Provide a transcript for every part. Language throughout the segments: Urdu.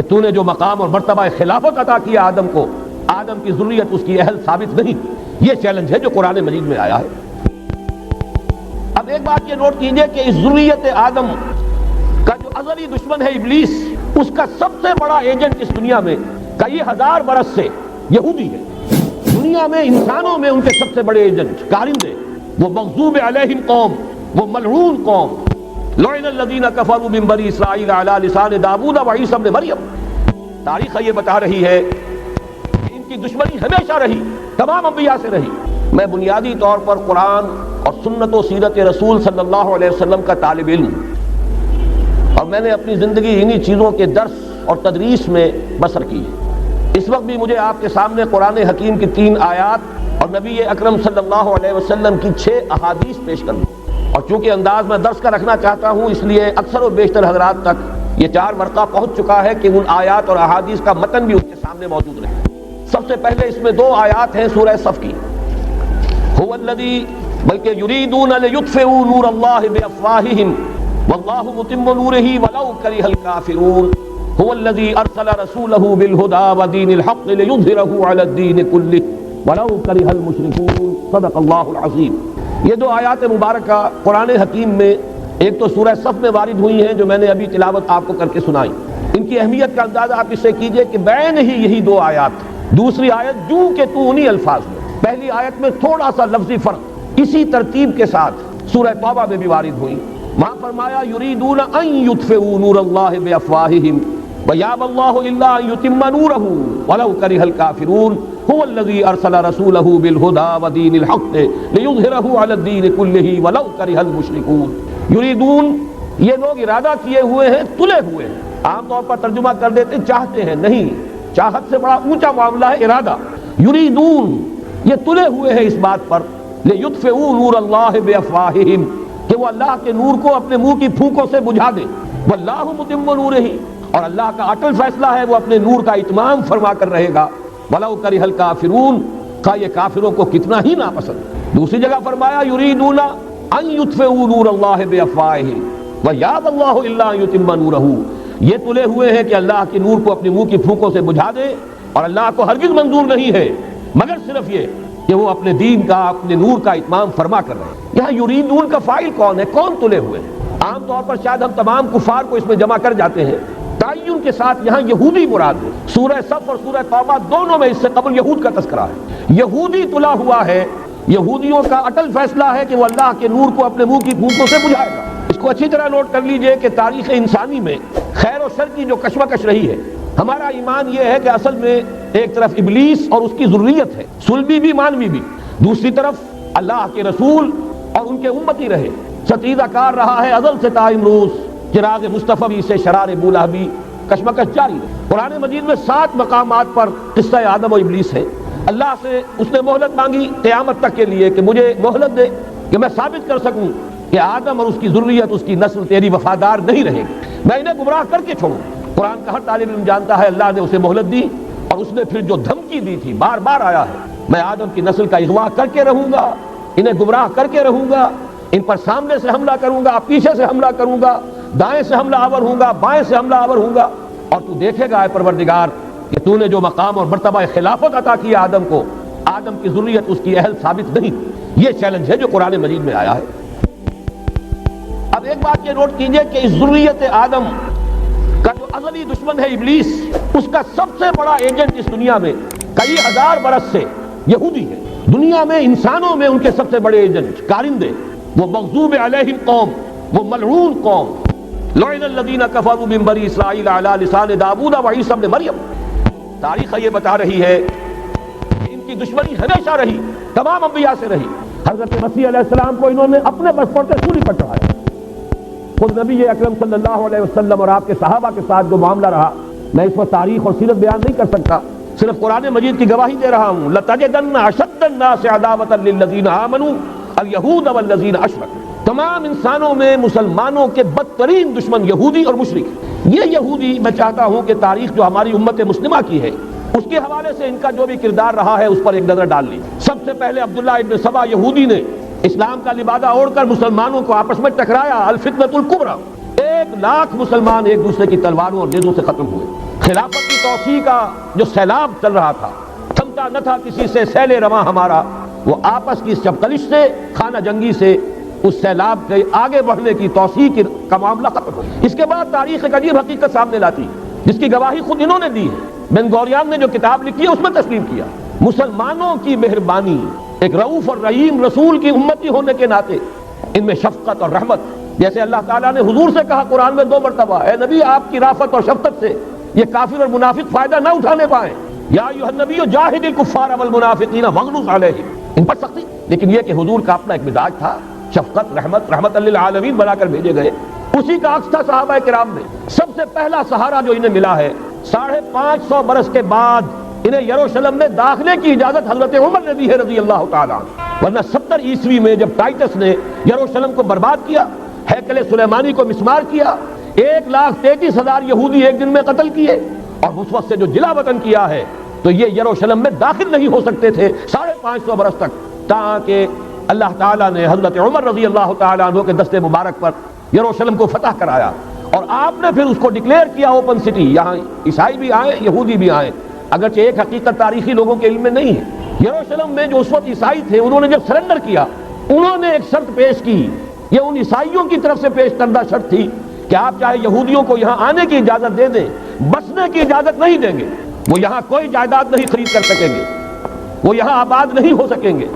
تو نے جو مقام اور مرتبہ خلافت عطا کیا آدم کو، آدم کی ذریت اس کی اہل ثابت نہیں۔ یہ چیلنج ہے جو قرآن مجید میں آیا ہے۔ اب ایک بات یہ نوٹ کیجئے کہ اس ذریت آدم کا جو ازلی دشمن ہے ابلیس، اس کا سب سے بڑا ایجنٹ اس دنیا میں کئی ہزار برس سے یہودی ہے۔ دنیا میں انسانوں میں ان کے سب سے بڑے ایجنٹ کارندے، وہ مغضوب علیہم قوم، وہ ملعون قوم، لعن الذین کفروا من بنی اسرائیل علی لسان داؤد و عیسی ابن مریم۔ تاریخ یہ بتا رہی ہے کہ ان کی دشمنی ہمیشہ رہی، تمام انبیاء سے رہی۔ میں بنیادی طور پر قرآن اور سنت و سیرت رسول صلی اللہ علیہ وسلم کا طالب علم، اور میں نے اپنی زندگی انہی چیزوں کے درس اور تدریس میں بسر کی ہے۔ اس وقت بھی مجھے آپ کے سامنے قرآن حکیم کی 3 آیات اور نبی اکرم صلی اللہ علیہ وسلم کی 6 احادیث پیش کروں، اور چونکہ انداز میں درس کا رکھنا چاہتا ہوں اس لیے اکثر و بیشتر حضرات تک یہ 4 مرتبہ پہنچ چکا ہے کہ ان آیات اور احادیث کا متن بھی ان کے سامنے موجود رہے۔ سب سے پہلے اس میں 2 آیات ہیں سورہ صف کی، هو الذی بلکہ یریدون لیطفئوا نور اللہ بافواہہم واللہ متم نورہ ولو کرہ الکافرون هو الذی ارسل رسولہ بالہدی ودین الحق لیظہرہ علی الدین کلہ ولو کرہ المشرکون۔ صدق اللہ العظیم۔ یہ 2 آیات مبارکہ قرآن حکیم میں ایک تو سورہ صف میں وارد ہوئی ہیں جو میں نے ابھی تلاوت آپ کو کر کے سنائی۔ ان کی اہمیت کا اندازہ آپ اس سے کیجئے کہ بین ہی یہی 2 آیات، دوسری آیت جو کہ تو انہی الفاظ میں، پہلی آیت میں تھوڑا سا لفظی فرق اسی ترتیب کے ساتھ سورہ توبہ میں بھی وارد ہوئی۔ وہاں فرمایا یریدون ان یطفئوا نور اللہ بافواہہم ویابی اللہ الا ان یتم نورہ ولو کرہ الکافرون هو الذی ارسل رسولہ بالہدی ودین الحق لیظہرہ علی الدین کلہ ولو کرہ المشرکون۔ یریدون یہ لوگ ارادہ کیے ہوئے ہیں، تلے ہوئے ہیں۔ عام طور پر ترجمہ کر دیتے چاہتے ہیں، نہیں، چاہت سے بڑا اونچا معاملہ ہے ارادہ۔ یریدون یہ تلے ہوئے ہیں اس بات پر لیطفئوا نور اللہ بافواہہم کہ وہ اللہ کے نور کو اپنے منہ کی پھونکوں سے بجھا دیں، واللہ متم نورہ، اور اللہ کا اٹل فیصلہ ہے وہ اپنے نور کا اتمام فرما کر رہے گا، ولو کرہ الکافرون، کہ یہ کافروں کو کتنا ہی ناپسند۔ دوسری جگہ فرمایا یریدون ان یطفئوا نور اللہ بافواہہم ویابی اللہ الا ان یتم نورہ، یہ تلے ہوئے ہیں کہ اللہ کے نور کو اپنے منہ کی پھونکوں سے بجھا دے، اور اللہ کو ہرگز منظور نہیں ہے مگر صرف یہ کہ وہ اپنے دین کا، اپنے نور کا اتمام فرما کر رہے ہیں۔ یہاں یریدون کا فاعل کون ہے، کون تلے ہوئے ہیں؟ عام طور پر شاید ہم تمام کفار کو اس میں جمع کر جاتے ہیں، تعین کے ساتھ یہاں یہودی مراد ہے۔ سورہ صف اور سورہ توبہ دونوں میں اس سے قبل یہود کا تذکرہ ہے۔ یہودی تلا ہوا ہے، یہودیوں کا اٹل فیصلہ ہے کہ وہ اللہ کے نور کو اپنے منہ کی پھونکوں سے بجھائے گا۔ اس کو اچھی طرح نوٹ کر لیجئے کہ تاریخ انسانی میں خیر و شر کی جو کشمکش رہی ہے، ہمارا ایمان یہ ہے کہ اصل میں ایک طرف ابلیس اور اس کی ذریت ہے، صلبی بھی مانوی بھی، دوسری طرف اللہ کے رسول اور ان کے امتی رہے۔ ستیزہ کار رہا ہے ازل سے تا امروز، چراغ مصطفی سے شرار بولہبی، کشمکش جاری ہے۔ قرآن مجید میں 7 مقامات پر قصہ آدم و ابلیس ہے۔ اللہ سے اس نے مہلت مانگی قیامت تک کے لیے کہ مجھے مہلت دے کہ میں ثابت کر سکوں کہ آدم اور اس کی ذریت، اس کی نسل تیری وفادار نہیں رہے گی، میں انہیں گمراہ کر کے چھوڑوں۔ قرآن کا ہر طالب علم جانتا ہے اللہ نے اسے مہلت دی، اور اس نے پھر جو دھمکی دی تھی بار بار آیا ہے، میں آدم کی نسل کا اغوا کر کے رہوں گا، انہیں گمراہ کر کے رہوں گا، ان پر سامنے سے حملہ کروں گا، پیچھے سے حملہ کروں گا، دائیں سے حملہ آور ہوں گا، بائیں سے حملہ آور ہوں گا، اور تو دیکھے گا اے پروردگار کہ تو نے جو مقام اور مرتبہ خلافت عطا کیا آدم کو، آدم کی ذریت اس کی اہل ثابت نہیں۔ یہ چیلنج ہے جو قرآن مجید میں آیا ہے۔ اب ایک بات یہ نوٹ کیجئے کہ اس ذریت آدم کا جو ازلی دشمن ہے ابلیس، اس کا سب سے بڑا ایجنٹ اس دنیا میں کئی ہزار برس سے یہودی ہے۔ دنیا میں انسانوں میں ان کے سب سے بڑے ایجنٹ کارندے، وہ مغضوب علیہم قوم، وہ ملعون قوم، لعن الذین کفروا من بنی اسرائیل علی لسان داؤد و عیسی ابن مریم۔ تاریخ یہ بتا رہی ہے کہ ان کی دشمنی ہمیشہ رہی، تمام انبیاء سے رہی۔ حضرت مسیح علیہ السلام کو انہوں نے اپنے بس پر سے سولی پر چڑھایا۔ خود نبی اکرم صلی اللہ علیہ وسلم اور آپ کے صحابہ کے ساتھ جو معاملہ رہا، میں اس پر تاریخ اور سیرت بیان نہیں کر سکتا، صرف قرآن مجید کی گواہی دے رہا ہوں۔ لَتَجِدَنَّ أَشَدَّ النَّاسِ عَدَاوَةً لِلَّذِينَ آمَنُوا الْيَهُودَ وَالَّذِينَ أَشْرَكُوا۔ تمام انسانوں میں مسلمانوں کے بدترین دشمن یہودی اور مشرک۔ یہ یہودی میں چاہتا ہوں کہ تاریخ جو ہماری امت مسلمہ کی ہے اس کے حوالے سے ان کا جو بھی کردار رہا ہے اس پر ایک نظر ڈال لی۔ سب سے پہلے عبداللہ ابن سبا یہودی نے اسلام کا لبادہ اوڑھ کر مسلمانوں کو آپس میں ٹکرایا، الفتنۃ الکبریٰ۔ 1 لاکھ مسلمان ایک دوسرے کی تلواروں اور نیزوں سے ختم ہوئے۔ خلافت کی توسیع کا جو سیلاب چل رہا تھا، تھمتا نہ تھا کسی سے سیل رواں ہمارا، وہ آپس کی چپکلش سے، خانہ جنگی سے اس سیلاب کے آگے بڑھنے کی توسیع کا معاملہ ختم ہو۔ اس کے بعد تاریخ ایک عجیب حقیقت سامنے لاتی جس کی گواہی خود انہوں نے دی ہے۔ بن گوریان نے جو کتاب لکھی ہے اس میں تسلیم کیا، مسلمانوں کی مہربانی، ایک رؤوف اور رحیم رسول کی امتی ہونے کے ناطے ان میں شفقت اور رحمت، جیسے اللہ تعالیٰ نے حضور سے کہا قرآن میں 2 مرتبہ، اے نبی آپ کی رافت اور شفقت سے یہ کافر اور منافق فائدہ نہ اٹھانے پائیں، یا ایھا النبی جاہد الکفار والمنافقین واغلظ علیہم، ان پر سختی۔ لیکن یہ کہ حضور کا اپنا ایک مزاج تھا، شفقت، رحمت للعالمین بنا کر بھیجے گئے، اسی کا عکس تھا صحابہ کرام میں۔ سب سے پہلا سہارا جو انہیں ملا ہے 550 برس کے بعد انہیں یروشلم میں داخلے کی اجازت حضرت عمر نے دی ہے رضی اللہ تعالیٰ عنہ، ورنہ 70 عیسوی میں جب ٹائٹس نے یروشلم کو برباد کیا، ہیکل سلیمانی کو مسمار کیا، 1,33,000 یہودی ایک دن میں قتل کیے، اور اس وقت سے جو جلا وطن کیا ہے تو یہ یروشلم میں داخل نہیں ہو سکتے تھے 550 برس تک، تاکہ اللہ تعالیٰ نے حضرت عمر رضی اللہ تعالیٰ عنہ کے دست مبارک پر یروشلم کو فتح کرایا، اور آپ نے پھر اس کو ڈکلیئر کیا اوپن سٹی، یہاں عیسائی بھی آئیں، یہودی بھی آئیں، اگرچہ ایک حقیقت تاریخی لوگوں کے علم میں نہیں ہے۔ یروشلم میں جو اس وقت عیسائی تھے انہوں نے جب سرنڈر کیا، انہوں نے ایک شرط پیش کی، یہ ان عیسائیوں کی طرف سے پیش کردہ شرط تھی کہ آپ چاہے یہودیوں کو یہاں آنے کی اجازت دے دیں، بسنے کی اجازت نہیں دیں گے، وہ یہاں کوئی جائیداد نہیں خرید کر سکیں گے، وہ یہاں آباد نہیں ہو سکیں گے۔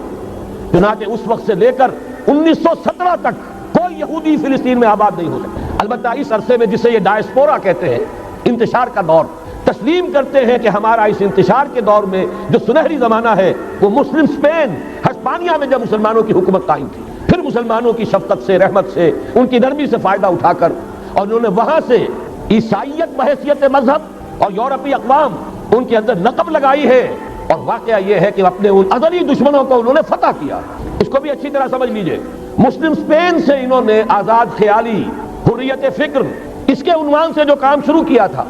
چنانچہ اس وقت سے لے کر 1917 تک کوئی یہودی فلسطین میں آباد نہیں ہو سکتا۔ البتہ اس عرصے میں جسے یہ ڈائسپورا کہتے ہیں، انتشار کا دور، تسلیم کرتے ہیں کہ ہمارا اس انتشار کے دور میں جو سنہری زمانہ ہے وہ مسلم اسپین، ہسپانیہ میں جب مسلمانوں کی حکومت قائم تھی، پھر مسلمانوں کی شفقت سے، رحمت سے، ان کی نرمی سے فائدہ اٹھا کر، اور انہوں نے وہاں سے عیسائیت بحیثیت مذہب اور یورپی اقوام ان کے اندر نقب لگائی ہے، اور واقعہ یہ ہے کہ اپنے ان ازلی دشمنوں کو انہوں نے فتح کیا۔ اس کو بھی اچھی طرح سمجھ لیجئے، مسلم اسپین سے انہوں نے آزاد خیالی، حریت فکر، اس کے عنوان سے جو کام شروع کیا تھا،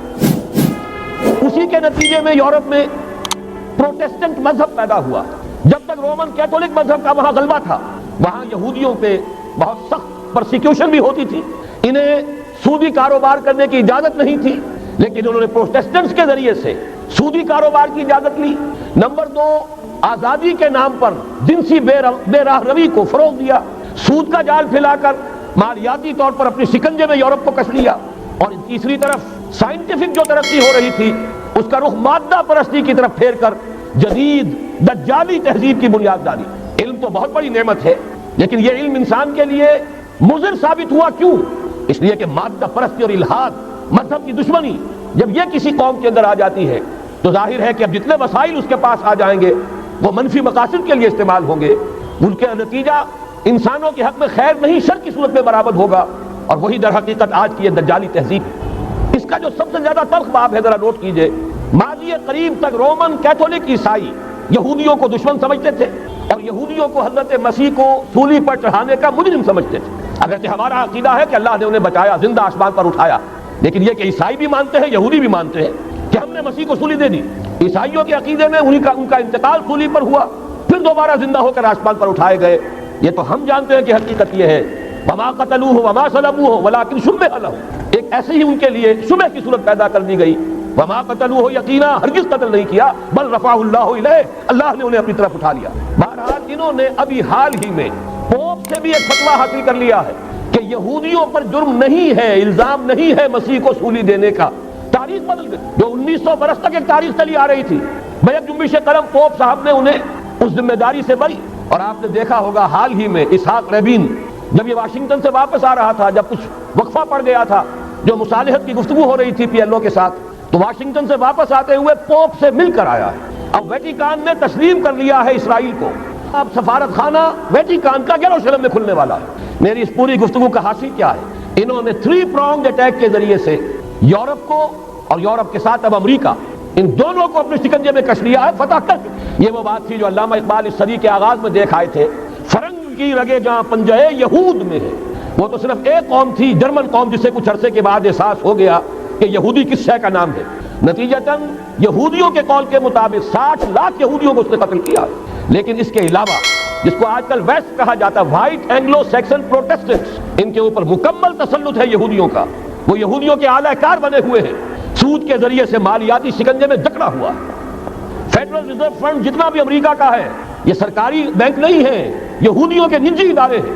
اسی کے نتیجے میں یورپ میں پروٹیسٹنٹ مذہب پیدا ہوا۔ جب تک رومن کیتھولک مذہب کا وہاں غلبہ تھا، وہاں یہودیوں پہ بہت سخت پرسیکیوشن بھی ہوتی تھی، انہیں سودی کاروبار کرنے کی اجازت نہیں تھی، لیکن انہوں نے پروٹیسٹنٹس کے ذریعے سے سودی کاروبار کی اجازت لی۔ نمبر 2، آزادی کے نام پر جنسی بے راہ روی کو فروغ دیا، سود کا جال پھیلا کر مالیاتی طور پر اپنے شکنجے میں یورپ کو کس لیا۔ اور تیسری طرف سائنٹیفک جو ترقی ہو رہی تھی اس کا رخ مادہ پرستی کی طرف پھیر کر جدید دجالی تہذیب کی بنیاد ڈالی۔ علم تو بہت بڑی نعمت ہے، لیکن یہ علم انسان کے لیے مضر ثابت ہوا کیوں؟ اس لیے کہ مادہ پرستی اور الحاد، مذہب کی دشمنی جب یہ کسی قوم کے اندر آ جاتی ہے تو ظاہر ہے کہ اب جتنے وسائل اس کے پاس آ جائیں گے وہ منفی مقاصد کے لیے استعمال ہوں گے، ان کے نتیجہ انسانوں کے حق میں خیر نہیں شر کی صورت میں برآمد ہوگا، اور وہی در حقیقت آج کی یہ دجالی تہذیب۔ اس کا جو سب سے زیادہ تلخ باب ہے، ذرا نوٹ کیجئے، ماضی قریب تک رومن کیتھولک عیسائی یہودیوں کو دشمن سمجھتے تھے اور یہودیوں کو حضرت مسیح کو سولی پر چڑھانے کا مجرم سمجھتے تھے۔ اگرچہ ہمارا عقیدہ ہے کہ اللہ نے انہیں بچایا، زندہ آسمان پر اٹھایا، لیکن یہ کہ عیسائی بھی مانتے ہیں، یہودی بھی مانتے ہیں کہ ہم نے مسیح کو سولی دے دی۔ عیسائیوں کے عقیدے میں ان کا انتقال سولی پر ہوا، پھر دوبارہ زندہ ہو کر آسمان پر اٹھائے گئے۔ یہ تو ہم جانتے ہیں کہ حقیقت یہ ہے، وما قتلوہ وما صلبوہ ولکن شبہ لہم، ایک ایسے ہی ان کے لیے شبہ کی صورت پیدا کر دی گئی۔ وما قتلوہ، یقینا ہرگز قتل نہیں کیا، بل رفعہ اللہ الیہ، اللہ نے انہیں اپنی طرف اٹھا لیا۔ بہرحال انہوں نے ابھی حال ہی میں پوپ سے بھی ایک فتویٰ حاصل کر لیا ہے کہ یہودیوں پر جرم نہیں ہے، الزام نہیں ہے مسیح کو سولی دینے کا۔ تاریخ بدل گئی، جو 1900 برس تک ایک تاریخ چلی آ رہی تھی، بیک جنبش قلم پوپ صاحب نے انہیں اس ذمہ داری سے بری۔ اور آپ نے دیکھا ہوگا حال ہی میں اسحاق ریبین جب یہ واشنگٹن سے واپس آ رہا تھا، جب کچھ وقفہ پڑ گیا تھا، جو مصالحت کی گفتگو ہو رہی تھی PLO کے ساتھ، تو واشنگٹن سے واپس آتے ہوئے پوپ سے مل کر آیا ہے۔ اب ویٹیکان نے تسلیم کر لیا ہے اسرائیل کو، اب سفارت خانہ ویٹیکان کا یروشلم میں کھلنے والا ہے۔ میری اس پوری گفتگو کا حاصل کیا ہے؟ انہوں نے 3 pronged اٹیک کے ذریعے سے یورپ کو اور یورپ کے ساتھ اب امریکہ، ان دونوں کو اپنے شکنجے میں کش لیا ہے، فتح کر کے۔ یہ وہ بات تھی جو علامہ اقبال اس صدی کے آغاز میں دیکھ آئے تھے، فرنگ کی رگے جہاں پنجہ یہود میں ہے۔ وہ تو صرف ایک قوم تھی، جرمن قوم، جسے کچھ عرصے کے بعد احساس ہو گیا کہ یہودی کس شے کا نام ہے۔ نتیجتاً یہودیوں کے قول کے مطابق 60 لاکھ یہودیوں کو اس نے قتل کیا۔ لیکن اس کے علاوہ جس کو آج کل ویسٹ کہا جاتا ہے، وائٹ اینگلو سیکسن پروٹیسٹنٹس، ان کے اوپر مکمل تسلط ہے یہودیوں کا، وہ یہودیوں کے اعلی کار بنے ہوئے ہیں۔ سود کے ذریعے سے مالیاتی شکنجے میں جکڑا ہوا ہے۔ فیڈرل ریزرو فنڈ جتنا بھی امریکہ کا ہے یہ سرکاری بینک نہیں ہے، یہودیوں کے نجی ادارے ہیں،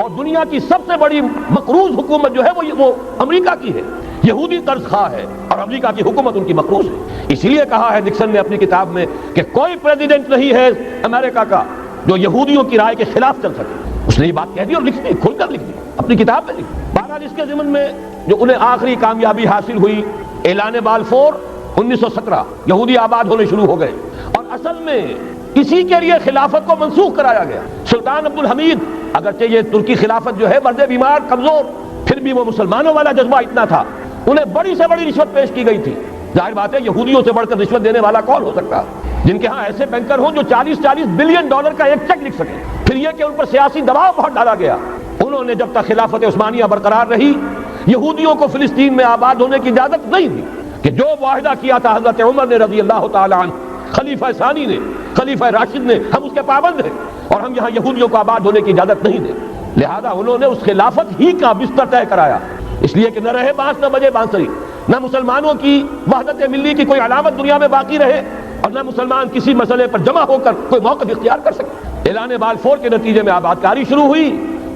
اور دنیا کی سب سے بڑی مقروض حکومت جو ہے وہ امریکہ کی ہے، یہودی قرض خواہ ہے، اور امریکہ کی حکومت ان کی مقروض ہے۔ اسی لیے کہا ہے نکسن نے اپنی کتاب میں کہ کوئی پریزیڈنٹ نہیں ہے امریکہ کا جو یہودیوں کی رائے کے خلاف چل سکے۔ اس نے یہ بات کہہ دی اور لکھ دی، کھل کر لکھ دی اپنی کتاب میں لکھ دی۔ بہرحال اس کے ضمن میں جو انہیں آخری کامیابی حاصل ہوئی، اعلان بالفور 1917، یہودی آباد ہونے شروع ہو گئے، اور اصل میں اسی کے لیے خلافت کو منسوخ کرایا گیا۔ سلطان عبد الحمید، اگرچہ یہ ترکی خلافت جو ہے مرد بیمار کمزور، پھر بھی وہ مسلمانوں والا جذبہ اتنا تھا، انہیں بڑی سے بڑی رشوت پیش کی گئی تھی۔ ظاہر بات ہے یہودیوں سے بڑھ کر رشوت دینے والا کون ہو سکتا ہے، جن کے ہاں ایسے بینکر ہوں جو 40 بلین ڈالر کا ایک چیک لکھ سکیں۔ پھر یہ کہ ان پر سیاسی دباؤ بہت ڈالا گیا۔ انہوں نے جب تک خلافت عثمانیہ برقرار رہی، یہودیوں کو فلسطین میں آباد ہونے کی اجازت نہیں دی، کہ جو معاہدہ کیا تھا حضرت عمر نے رضی اللہ تعالیٰ عنہ، خلیفہ ثانی نے، خلیفہ راشد نے، ہم اس کے پابند ہیں، اور ہم یہاں یہودیوں کو آباد ہونے کی اجازت نہیں دیں۔ لہذا انہوں نے اس خلافت ہی کا بستر طے کرایا، اس لیے کہ نہ رہے بانس نہ بجے بانسری، نہ مسلمانوں کی وحدت ملی کی کوئی علامت دنیا میں باقی رہے، اور نہ مسلمان کسی مسئلے پر جمع ہو کر کوئی موقف اختیار کر سکے۔ اعلان بالفور کے نتیجے میں آباد کاری شروع ہوئی۔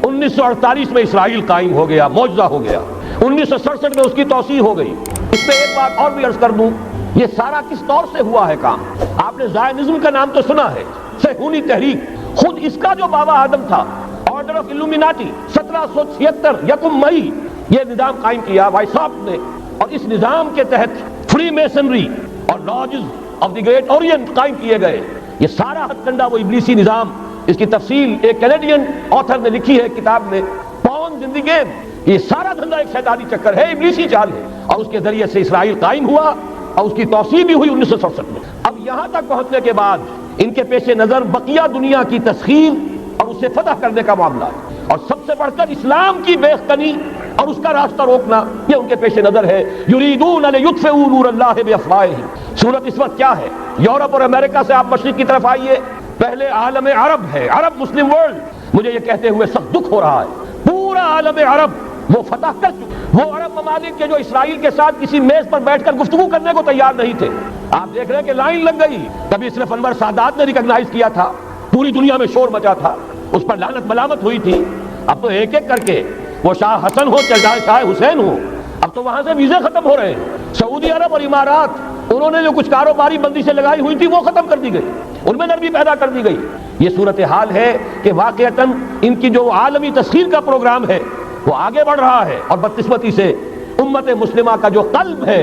1948 میں اسرائیل قائم ہو گیا، معجزہ ہو گیا۔ 1967 میں اس کی توسیع ہو گئی۔ اس پہ ایک بات اور بھی عرض کر دوں، یہ سارا کس طور سے ہوا ہے کام؟ آپ نے زائنزم کا نام تو سنا ہے، صہیونی تحریک، خود اس کا جو بابا آدم تھا، آرڈر آف الومیناٹی، 1776 یکم مئی یہ نظام قائم کیا وائساپ نے، اور اس نظام کے تحت فری میسنری اور lodges of the great Orient قائم کیے گئے۔ یہ سارا ہتھ کنڈا وہ ابلیسی نظام، اس کی تفصیل ایک کینیڈین آتھر نے لکھی ہے کتاب میں، پاؤنز ان دی گیم۔ یہ سارا دھندا ایک شیطانی چکر ہے، ابلیسی چال ہے، اور اس کے ذریعے سے اسرائیل قائم ہوا، اور اس کی توسیع بھی ہوئی 1967 میں۔ اب یہاں تک پہنچنے کے بعد ان کے پیش نظر بقیہ دنیا کی تسخیر اور اسے فتح کرنے کا معاملہ ہے، اور سب سے بڑھ کر اسلام کی بیخکنی اور اس کا راستہ روکنا، یہ ان کے پیش نظر ہے۔ یریدون لیطفئوا نور اللہ بافواہہم۔ صورت اس وقت کیا ہے؟ یورپ اور امریکہ سے آپ مشرق کی طرف آئیے، پہلے عالم عرب ہے، عرب مسلم ورلڈ، مجھے یہ کہتے ہوئے سخت دکھ ہو رہا ہے، پورا عالم عرب وہ فتح کر چکے۔ وہ عرب ممالک کے جو اسرائیل کے ساتھ کسی میز پر بیٹھ کر گفتگو کرنے کو تیار نہیں تھے، آپ دیکھ رہے ہیں کہ لائن لگ گئی۔ کبھی صرف انور سادات نے ریکگنائز کیا تھا، پوری دنیا میں شور مچا تھا، اس پر لعنت ملامت ہوئی تھی۔ اب تو ایک ایک کر کے، وہ شاہ حسن ہو چاہے شاہ حسین ہو، اب تو وہاں سے ویزے ختم ہو رہے ہیں۔ سعودی عرب اور امارات، انہوں نے جو کچھ کاروباری بندشیں لگائی ہوئی تھی وہ ختم کر دی گئی، ان میں نرمی پیدا کر دی گئی۔ یہ صورتحال ہے کہ واقعتاً ان کی جو عالمی تسخیر کا پروگرام ہے وہ آگے بڑھ رہا ہے، اور بدقسمتی سے امت مسلمہ کا جو قلب ہے،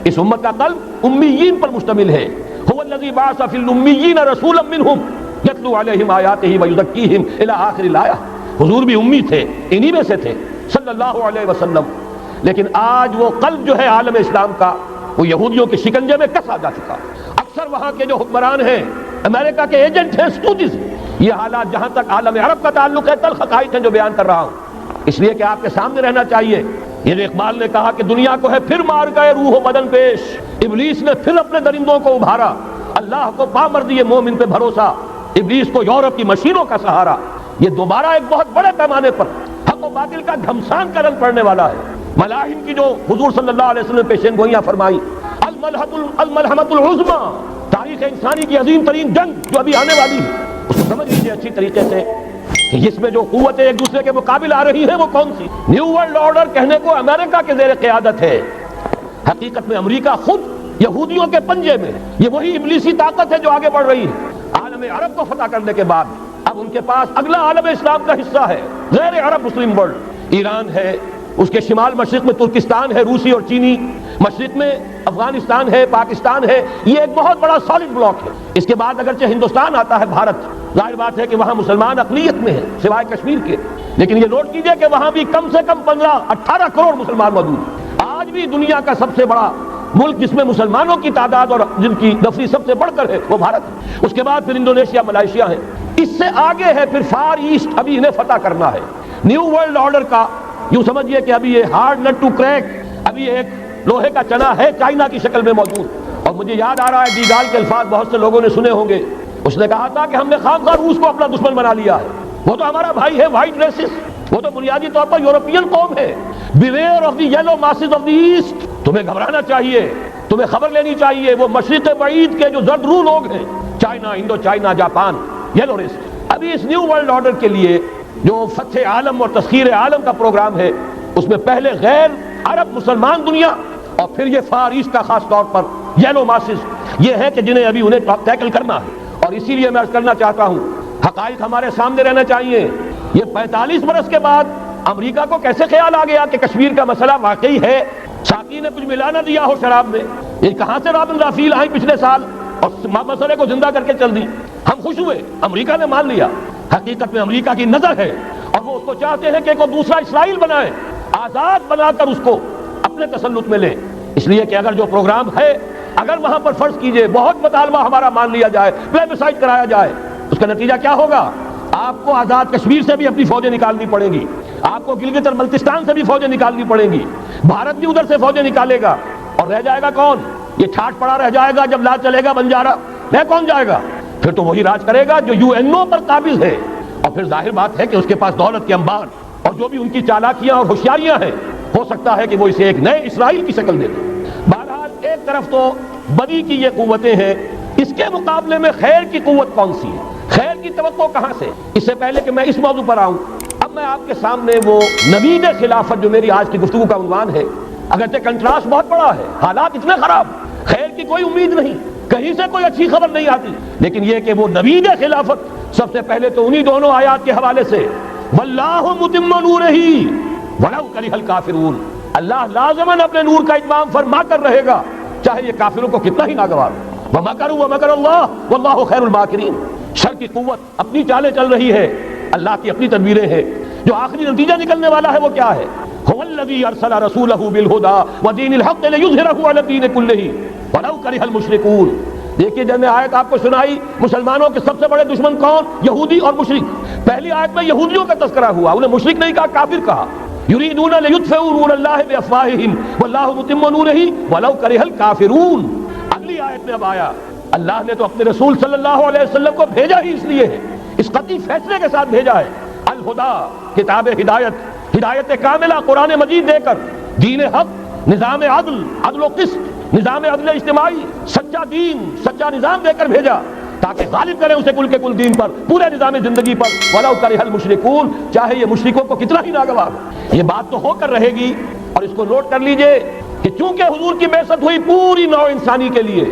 اس امت کا قلب امیین پر مشتمل ہے۔ هو الذی بعث فی الامیین رسولا منہم یتلو علیہم آیاتہ ویزکیہم الی آخر الآیہ۔ حضور بھی امی تھے، انہی میں سے تھے صلی اللہ علیہ وسلم، لیکن آج وہ قلب جو ہے عالم اسلام کا، وہ یہودیوں کے شکنجے میں کسا جا چکا۔ اکثر وہاں کے جو حکمران ہیں، امریکہ کے ایجنٹ ہیں، اسٹوڈز۔ یہ حالات جہاں تک عالم عرب کا تعلق ہے، تلخ حقائق ہیں جو بیان کر رہا ہوں، اس لیے کہ آپ کے سامنے رہنا چاہیے۔ یہ جو اقبال نے کہا کہ دنیا کو ہے پھر مار گئے روح و بدن پیش، ابلیس نے پھر اپنے درندوں کو ابھارا، اللہ کو پا مر دیے مومن پہ بھروسہ، ابلیس کو یورپ کی مشینوں کا سہارا۔ یہ دوبارہ ایک بہت بڑے پیمانے پر حق و باطل کا گھمسان کا رنگ پڑنے والا ہے۔ ملاحم کی جو حضور صلی اللہ علیہ وسلم نے پیشین گوئیاں فرمائی، الملحمۃ العظمیٰ، تاریخ انسانی کی عظیم ترین جنگ جو ابھی آنے والی ہے، اس کو سمجھ لیجیے اچھی طریقے سے کہ اس میں جو قوتیں ایک دوسرے کے مقابل آ رہی ہیں وہ کون سی۔ نیو ورلڈ آرڈر کہنے کو امریکہ کے زیر قیادت ہے، حقیقت میں امریکہ خود یہودیوں کے پنجے میں، یہ وہی ابلیسی طاقت ہے جو آگے بڑھ رہی ہے۔ عالم عرب کو فتح کرنے کے بعد اب ان کے پاس اگلا عالم اسلام کا حصہ ہے، غیر عرب مسلم ورلڈ۔ ایران ہے، اس کے شمال مشرق میں ترکستان ہے، روسی اور چینی، مشرق میں افغانستان ہے، پاکستان ہے، یہ ایک بہت بڑا سالڈ بلاک ہے۔ اس کے بعد اگرچہ ہندوستان آتا ہے، بھارت، ظاہر بات ہے کہ وہاں مسلمان اقلیت میں ہیں سوائے کشمیر کے، لیکن یہ نوٹ کیجئے کہ وہاں بھی کم سے کم 15-18 کروڑ مسلمان موجود ہیں۔ آج بھی دنیا کا سب سے بڑا ملک جس میں مسلمانوں کی تعداد اور جن کی نفری سب سے بڑھ کر ہے وہ بھارت ہے۔ اس کے بعد پھر انڈونیشیا، ملائیشیا ہے، اس سے آگے ہے پھر فار ایسٹ، ابھی انہیں فتح کرنا ہے۔ نیو ورلڈ آرڈر کا یوں سمجھیے کہ ابھی یہ ہارڈ نٹ ٹو کریک، ابھی ایک لوہے کا چنا ہے چائنا کی شکل میں موجود۔ اور مجھے یاد آ رہا ہے ڈی گال کے الفاظ بہت سے لوگوں نے سنے ہوں گے، اس نے کہا تھا کہ ہم نے خامخواہ روس کو اپنا دشمن بنا لیا ہے، وہ تو ہمارا بھائی ہے، وائٹ ریسس، وہ تو بنیادی طور پر یورپین قوم ہے۔ Beware of the yellow masses of the east, تمہیں گھبرانا چاہیے، تمہیں خبر لینی چاہیے وہ مشرق بعید کے جو زرد رو لوگ ہیں، China, Indo China, Japan, yellow list, ابھی اس نیو ورلڈ آرڈر کے لیے جو فتح عالم اور تسخیر عالم کا پروگرام ہے، اس میں پہلے غیر عرب مسلمان دنیا اور پھر یہ فار ایسٹ کا خاص طور پر یلو ماسز یہ ہے کہ جنہیں ابھی انہیں ٹیکل کرنا ہے۔ اور اسی لیے میں عرض کرنا چاہتا ہوں، حقائق ہمارے سامنے رہنا چاہیے۔ یہ 45 برس کے بعد امریکہ کو کیسے خیال آ گیا کہ کشمیر کا مسئلہ واقعی ہے، ساقی نے کچھ ملا نہ دیا ہو شراب میں؟ یہ کہاں سے رابن رافیل آئی پچھلے سال اور مسئلے کو زندہ کر کے چل دی؟ ہم خوش ہوئے، امریکہ نے مان لیا۔ حقیقت میں امریکہ کی نظر ہے اور وہ اس کو چاہتے ہیں کہ کوئی دوسرا اسرائیل بنائے، آزاد بنا کر اس کو اپنے تسلط میں لے۔ اس لیے کہ اگر جو پروگرام ہے، اگر وہاں پر فرض کیجئے بہت مطالبہ ہمارا مان لیا جائے، پلیبسائٹ کرایا جائے، اس کا نتیجہ کیا ہوگا؟ آپ کو آزاد کشمیر سے بھی اپنی فوجیں نکالنی پڑیں گی، آپ کو گلگت اور بلتستان سے بھی فوجیں نکالنی پڑیں گی، بھارت بھی ادھر سے فوجیں نکالے گا، اور رہ جائے گا کون؟ یہ ٹھاٹ پڑا رہ جائے گا جب لا چلے گا بنجارا، میں کون جائے گا؟ پھر تو وہی راج کرے گا جو UN پر قابض ہے، اور پھر ظاہر بات ہے کہ اس کے پاس دولت کے انبار اور جو بھی ان کی چالاکیاں اور ہوشیاریاں ہیں، ہو سکتا ہے کہ وہ اسے ایک نئے اسرائیل کی شکل دے دے۔ بہرحال ایک طرف تو بدی کی یہ قوتیں ہیں، اس کے مقابلے میں خیر کی قوت کون سی ہے؟ خیر کی توقع کہاں سے؟ اس سے پہلے کہ میں اس موضوع پر آؤں، اب میں آپ کے سامنے وہ نوید خلافت جو میری آج کی گفتگو کا عنوان ہے، اگرچہ کنٹراسٹ بہت بڑا ہے، حالات اتنے خراب، خیر کی کوئی امید نہیں، کہیں سے کوئی اچھی خبر نہیں آتی، لیکن یہ کہ وہ نوید خلافت سب سے پہلے تو انہی دونوں آیات کے حوالے سے واللہ متم نورہ ولو کرہ الکافرون، اللہ لازماً اپنے نور کا اتمام فرما کر رہے گا چاہے یہ کافروں کو کتنا ہی ناگوار ہو۔ ومکروا ومکر اللہ واللہ خیر الماکرین، شر کی قوت اپنی چالیں چل رہی ہے، اللہ کی اپنی تدبیریں ہیں، جو آخری نتیجہ نکلنے والا ہے وہ کیا ہے؟ هو الذی ارسل رسولہ بالہدی ودین الحق لیظہرہ علی الدین کلہ ولو کرہ المشرکون۔ دیکھیے جب میں آیت آپ کو سنائی، مسلمانوں کے سب سے بڑے دشمن کون؟ یہودی اور مشرک۔ پہلی آیت میں یہودیوں کا تذکرہ ہوا، انہیں مشرک نہیں کہا، کافر کہا۔ یریدون لیطفئوا نور اللہ بافواہہم واللہ متم نورہ ولو کرہ الکافرون۔ اگلی آیت میں اب آیا، اللہ نے تو اپنے رسول صلی اللہ علیہ وسلم کو بھیجا ہی اس لیے ہے، اس قطعی فیصلے کے ساتھ بھیجا ہے، الہدا، کتاب ہدایت، ہدایت کاملہ قرآن مجید دے کر، دین حق، نظام عدل، عدل و قسط، نظام عدل اجتماعی، سچا دین، سچا نظام دے کر بھیجا تاکہ غالب کریں اسے کل کے کل دین پر، پورے نظام زندگی پر، ولو کرہ المشرکون، چاہے یہ مشرکوں کو کتنا ہی ناگوار ہو۔ یہ بات تو ہو کر رہے گی، اور اس کو نوٹ کر لیجئے کہ چونکہ حضور کی بعثت ہوئی پوری نوع انسانی کے لیے،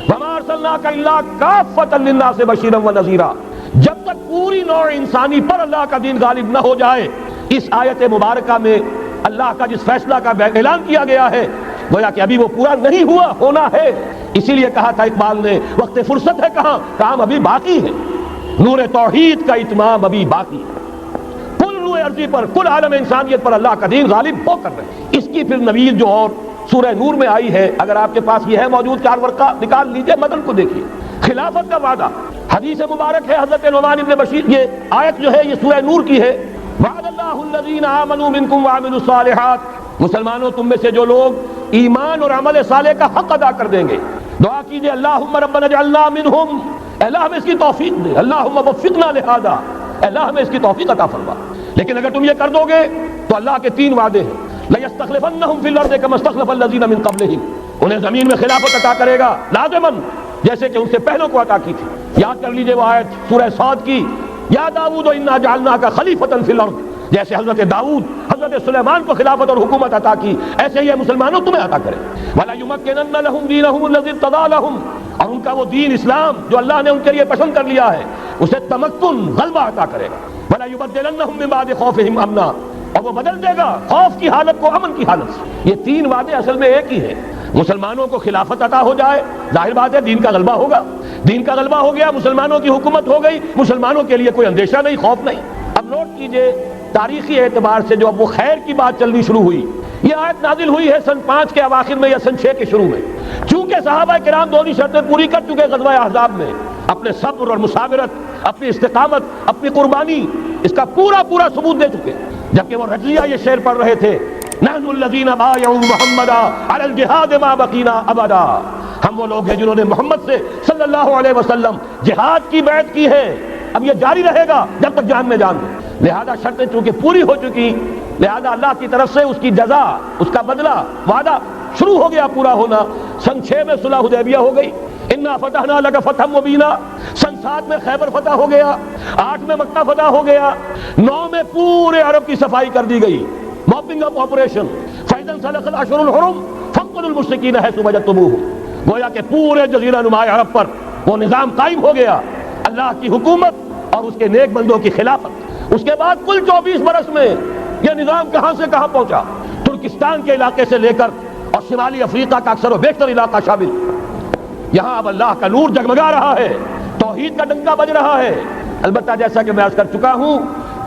وما ارسلناک الا کافۃ للناس بشیرا ونذیرا، جب تک پوری نوع انسانی پر اللہ کا دین غالب نہ ہو جائے، اس آیت مبارکہ میں اللہ کا جس فیصلہ کا اعلان کیا گیا ہے گویا کہ ابھی وہ پورا نہیں ہوا، ہونا ہے۔ اسی لیے کہا تھا اقبال نے، وقت فرصت ہے کہاں، کام ابھی باقی ہے، نور توحید کا اتمام ابھی باقی ہے، کل روئے عرضی پر، کل عالم انسانیت پر اللہ کا دین غالب ہو کر رہے۔ اس کی پھر نوید جو اور سورہ نور میں آئی ہے، اگر آپ کے پاس یہ ہے موجود، 4 ورقہ نکال لیجئے، متن کو دیکھیے۔ خلافت کا وعدہ، حدیث مبارک ہے حضرت نعمان بن بشیر، یہ آیت جو ہے یہ سورہ نور کی ہے، وعد اللہ الذین آمنوا منکم وعملوا الصالحات، مسلمانوں تم میں سے جو لوگ ایمان اور عمل صالح کا حق ادا کر دیں گے، دعا کیجئے اللہم ربنا اجعلنا منہم، اللہ ہمیں اس کی توفیق دے، اللہم وفقنا لہذا، اللہ ہمیں اس کی توفیق عطا فرما۔ لیکن اگر تم یہ کر دو گے تو اللہ کے 3 وعدے ہیں، لَيَسْتَخْلِفَنَّهُمْ فِي الْأَرْضِ كَمَا اسْتَخْلَفَ الَّذِينَ مِن قَبْلِهِمْ، انہیں زمین میں خلافت عطا کرے گا لازماً، جیسے کہ ان سے پہلوں کو عطا کی تھی۔ یاد کر لیجئے وہ آیت سورہ صاد کی، یا داؤد انا جعلناک خلیفۃ فی الارض، جیسے حضرت داؤد حضرت سلیمان کو خلافت اور حکومت عطا کی، ایسے ہی مسلمانوں تمہیں عطا کرے۔ وَلَيُمَكِّنَنَّ لَهُمْ دِينَهُمُ الَّذِي ارْتَضَىٰ لَهُمْ، اور ان کا وہ دین اسلام جو اللہ نے ان کے لیے پسند کر لیا ہے، اسے تمکن، غلبہ عطا کرے گا۔ وَلَيُبَدِّلَنَّهُم مِّن بَعْدِ خَوْفِهِمْ أَمْنًا، اور وہ بدل دے گا خوف کی حالت کو امن کی حالت سے۔ یہ 3 وعدے اصل میں ایک ہی ہیں، مسلمانوں کو خلافت عطا ہو جائے، ظاہر بات ہے دین کا غلبہ ہوگا، دین کا غلبہ ہو گیا، مسلمانوں کی حکومت ہو گئی، مسلمانوں کے لیے کوئی اندیشہ نہیں، خوف نہیں۔ اب نوٹ کیجئے تاریخی اعتبار سے جو اب وہ خیر کی بات چلنی شروع ہوئی، یہ آیت نازل ہوئی ہے سن 5 کے اواخر میں یا سن 6 کے شروع میں، چونکہ صحابہ کرام دونوں شرطیں پوری کر چکے غزوہ احزاب میں، اپنے صبر اور مسابرت، اپنی استقامت، اپنی قربانی، اس کا پورا ثبوت دے چکے، جبکہ وہ رضیہ یہ شعر پڑھ رہے تھے، نحن الذین بایعوا محمدا علی الجہاد ما بقینا ابدا، ہم وہ لوگ ہیں جنہوں نے محمد سے صلی اللہ علیہ وسلم جہاد کی بیعت کی ہے، اب یہ جاری رہے گا جب تک جان میں جان دے۔ لہذا شرطیں چونکہ پوری ہو چکی، لہذا اللہ کی طرف سے اس کی جزا، اس کا بدلہ، وعدہ شروع ہو گیا پورا ہونا۔ سن 6 میں صلح حدیبیہ ہو گئی، انا فتحنا لک فتحا مبینا۔ سن 7 میں خیبر فتح ہو گیا، 8 میں مکہ فتح ہو گیا، 9 میں پورے عرب کی صفائی کر دی گئی، موپنگ اپ آپریشن۔ فَإِذَا انْسَلَخَ الْأَشْهُرُ الْحُرُمُ فَاقْتُلُوا الْمُشْرِكِينَ حَيْثُ وَجَدتُّمُوهُمْ۔ گویا کہ پورے جزیرہ نما عرب پر وہ نظام قائم ہو گیا، اللہ کی حکومت اور اس کے نیک بندوں کی خلافت۔ اس کے بعد کل 24 برس میں یہ نظام کہاں سے کہاں پہنچا، ترکستان کے علاقے سے لے کر اور شمالی افریقہ کا اکثر و بیشتر علاقہ شامل۔ یہاں اب اللہ کا نور جگمگا رہا ہے، توحید کا ڈنکا بج رہا ہے۔ البتہ جیسا کہ میں عرض کر چکا ہوں،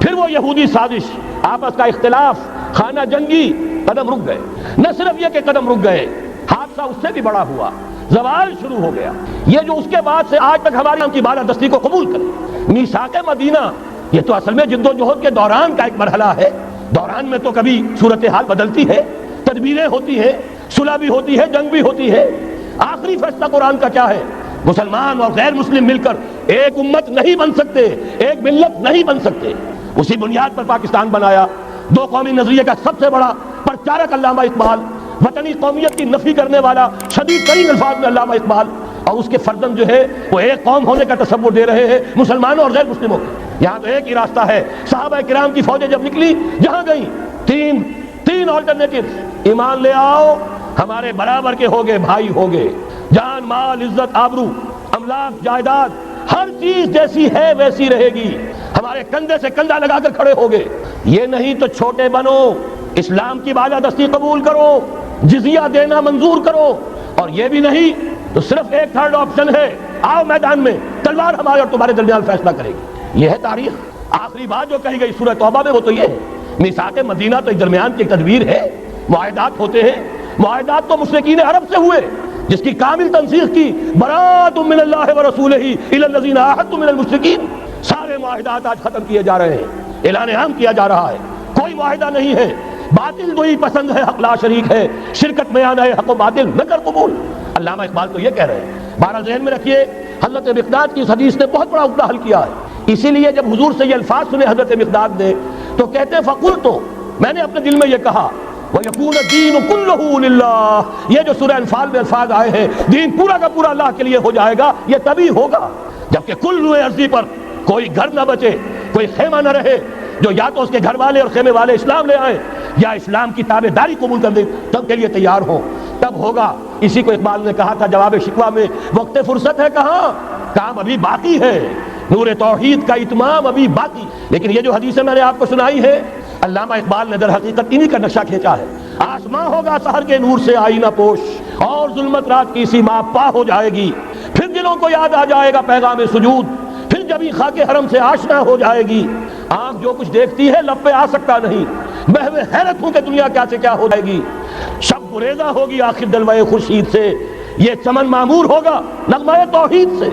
پھر وہ یہودی سازش، آپس کا اختلاف، خانہ جنگی، قدم رک گئے۔ نہ صرف یہ کہ قدم رک گئے، حادثہ اس سے بھی بڑا ہوا، زوال شروع ہو گیا۔ یہ جو اس کے بعد سے آج تک ہماری کی بالادستی کو قبول کرے، میثاق مدینہ، یہ تو اصل میں جد و جہد کے دوران کا ایک مرحلہ ہے۔ دوران میں تو کبھی صورتحال بدلتی ہے، تدبیریں ہوتی ہیں، صلح بھی ہوتی ہے، جنگ بھی ہوتی ہے۔ آخری فیصلہ قرآن کا کیا ہے؟ مسلمان اور غیر مسلم مل کر ایک امت نہیں بن سکتے، ایک ملت نہیں بن سکتے۔ اسی بنیاد پر پاکستان بنایا۔ دو قومی نظریے کا سب سے بڑا پرچارک علامہ اقبال، وطنی قومیت کی نفی کرنے والا شدید ترین الفاظ میں علامہ اقبال، اور اس کے فرزند جو ہے وہ ایک قوم ہونے کا تصور دے رہے ہیں مسلمانوں اور غیر مسلموں کو۔ یہاں تو ایک ہی راستہ ہے۔ صحابہ کرام کی فوجیں جب نکلی جہاں گئیں، تین آلٹرنیٹو، ایمان لے آؤ، ہمارے برابر کے ہوگے، بھائی ہوگے، جان مال عزت آبرو املاک جائیداد ہر چیز جیسی ہے ویسی رہے گی، ہمارے کندھے سے کندھا لگا کر کھڑے ہوگے۔ یہ نہیں تو چھوٹے بنو، اسلام کی بالادستی قبول کرو، جزیہ دینا منظور کرو، اور یہ بھی نہیں تو صرف ایک تھرڈ آپشن ہے، آؤ میدان میں، تلوار ہمارے اور تمہارے درمیان فیصلہ کرے گی۔ یہ ہے تاریخ۔ آخری بات جو کہی گئی سورہ توبہ میں وہ تو یہ ہے، میثاق مدینہ تو ایک درمیان کی تدبیر ہے، معاہدات ہوتے ہیں۔ معاہدات تو مشرکین عرب سے ہوئے، جس کی کامل تنسیخ کی، براءۃ من اللہ ورسولہ الی الذین عاہدتم من المشرکین۔ سارے معاہدات آج ختم کیے جا رہے ہیں، اعلان عام کیا جا رہا ہے، کوئی معاہدہ نہیں ہے۔ باطل دو ہی پسند ہے، حق لا شریک ہے، شرکت میں آنا ہے، حق و باطل نہ کر قبول۔ علامہ اقبال تو یہ کہہ رہے ہیں۔ بہرحال ذہن میں رکھیے، حضرت مقداد کی اس حدیث نے بہت بڑا عقدہ حل کیا ہے۔ اسی لیے جب حضور سے یہ الفاظ سنے حضرت مقداد نے تو کہتے ہیں فقلت، میں نے اپنے دل میں یہ کہا، وَيَكُونَ الدِّينُ كُلُّهُ لِلَّهِ، یہ جو سورہ انفال میں الفاظ آئے ہیں، دین پورا کا پورا اللہ کے لیے ہو جائے گا، یہ تبھی ہوگا جبکہ کل روئے ارضی پر کوئی گھر نہ بچے، کوئی خیمہ نہ رہے جو یا تو اس کے گھر والے اور خیمے والے اسلام لے آئیں یا اسلام کی تابع داری قبول کر دیں، تب کے لیے تیار ہوں، تب ہوگا۔ اسی کو اقبال نے کہا تھا جواب شکوہ میں، وقت فرصت ہے کہاں، کام ابھی باقی ہے، نور توحید کا اتمام ابھی باقی۔ لیکن یہ جو حدیثیں میں نے آپ کو سنائی ہے، علامہ اقبال نے در حقیقت انہی کا نقشہ کھینچا ہے۔ آسماں ہوگا سحر کے نور سے آئینہ پوش، اور ظلمت رات کی سیما پا ہو جائے گی، پھر دلوں کو یاد آ جائے گا پیغام سجود، پھر جبھی خاک حرم سے آشنا ہو جائے گی۔ آنکھ جو کچھ دیکھتی ہے لب پہ آ سکتا نہیں، محو حیرت ہوں کہ دنیا کیا سے کیا ہو جائے گی۔ شب گریزہ ہوگی آخر دلوے خورشید سے، یہ چمن معمور ہوگا نغمہ توحید سے۔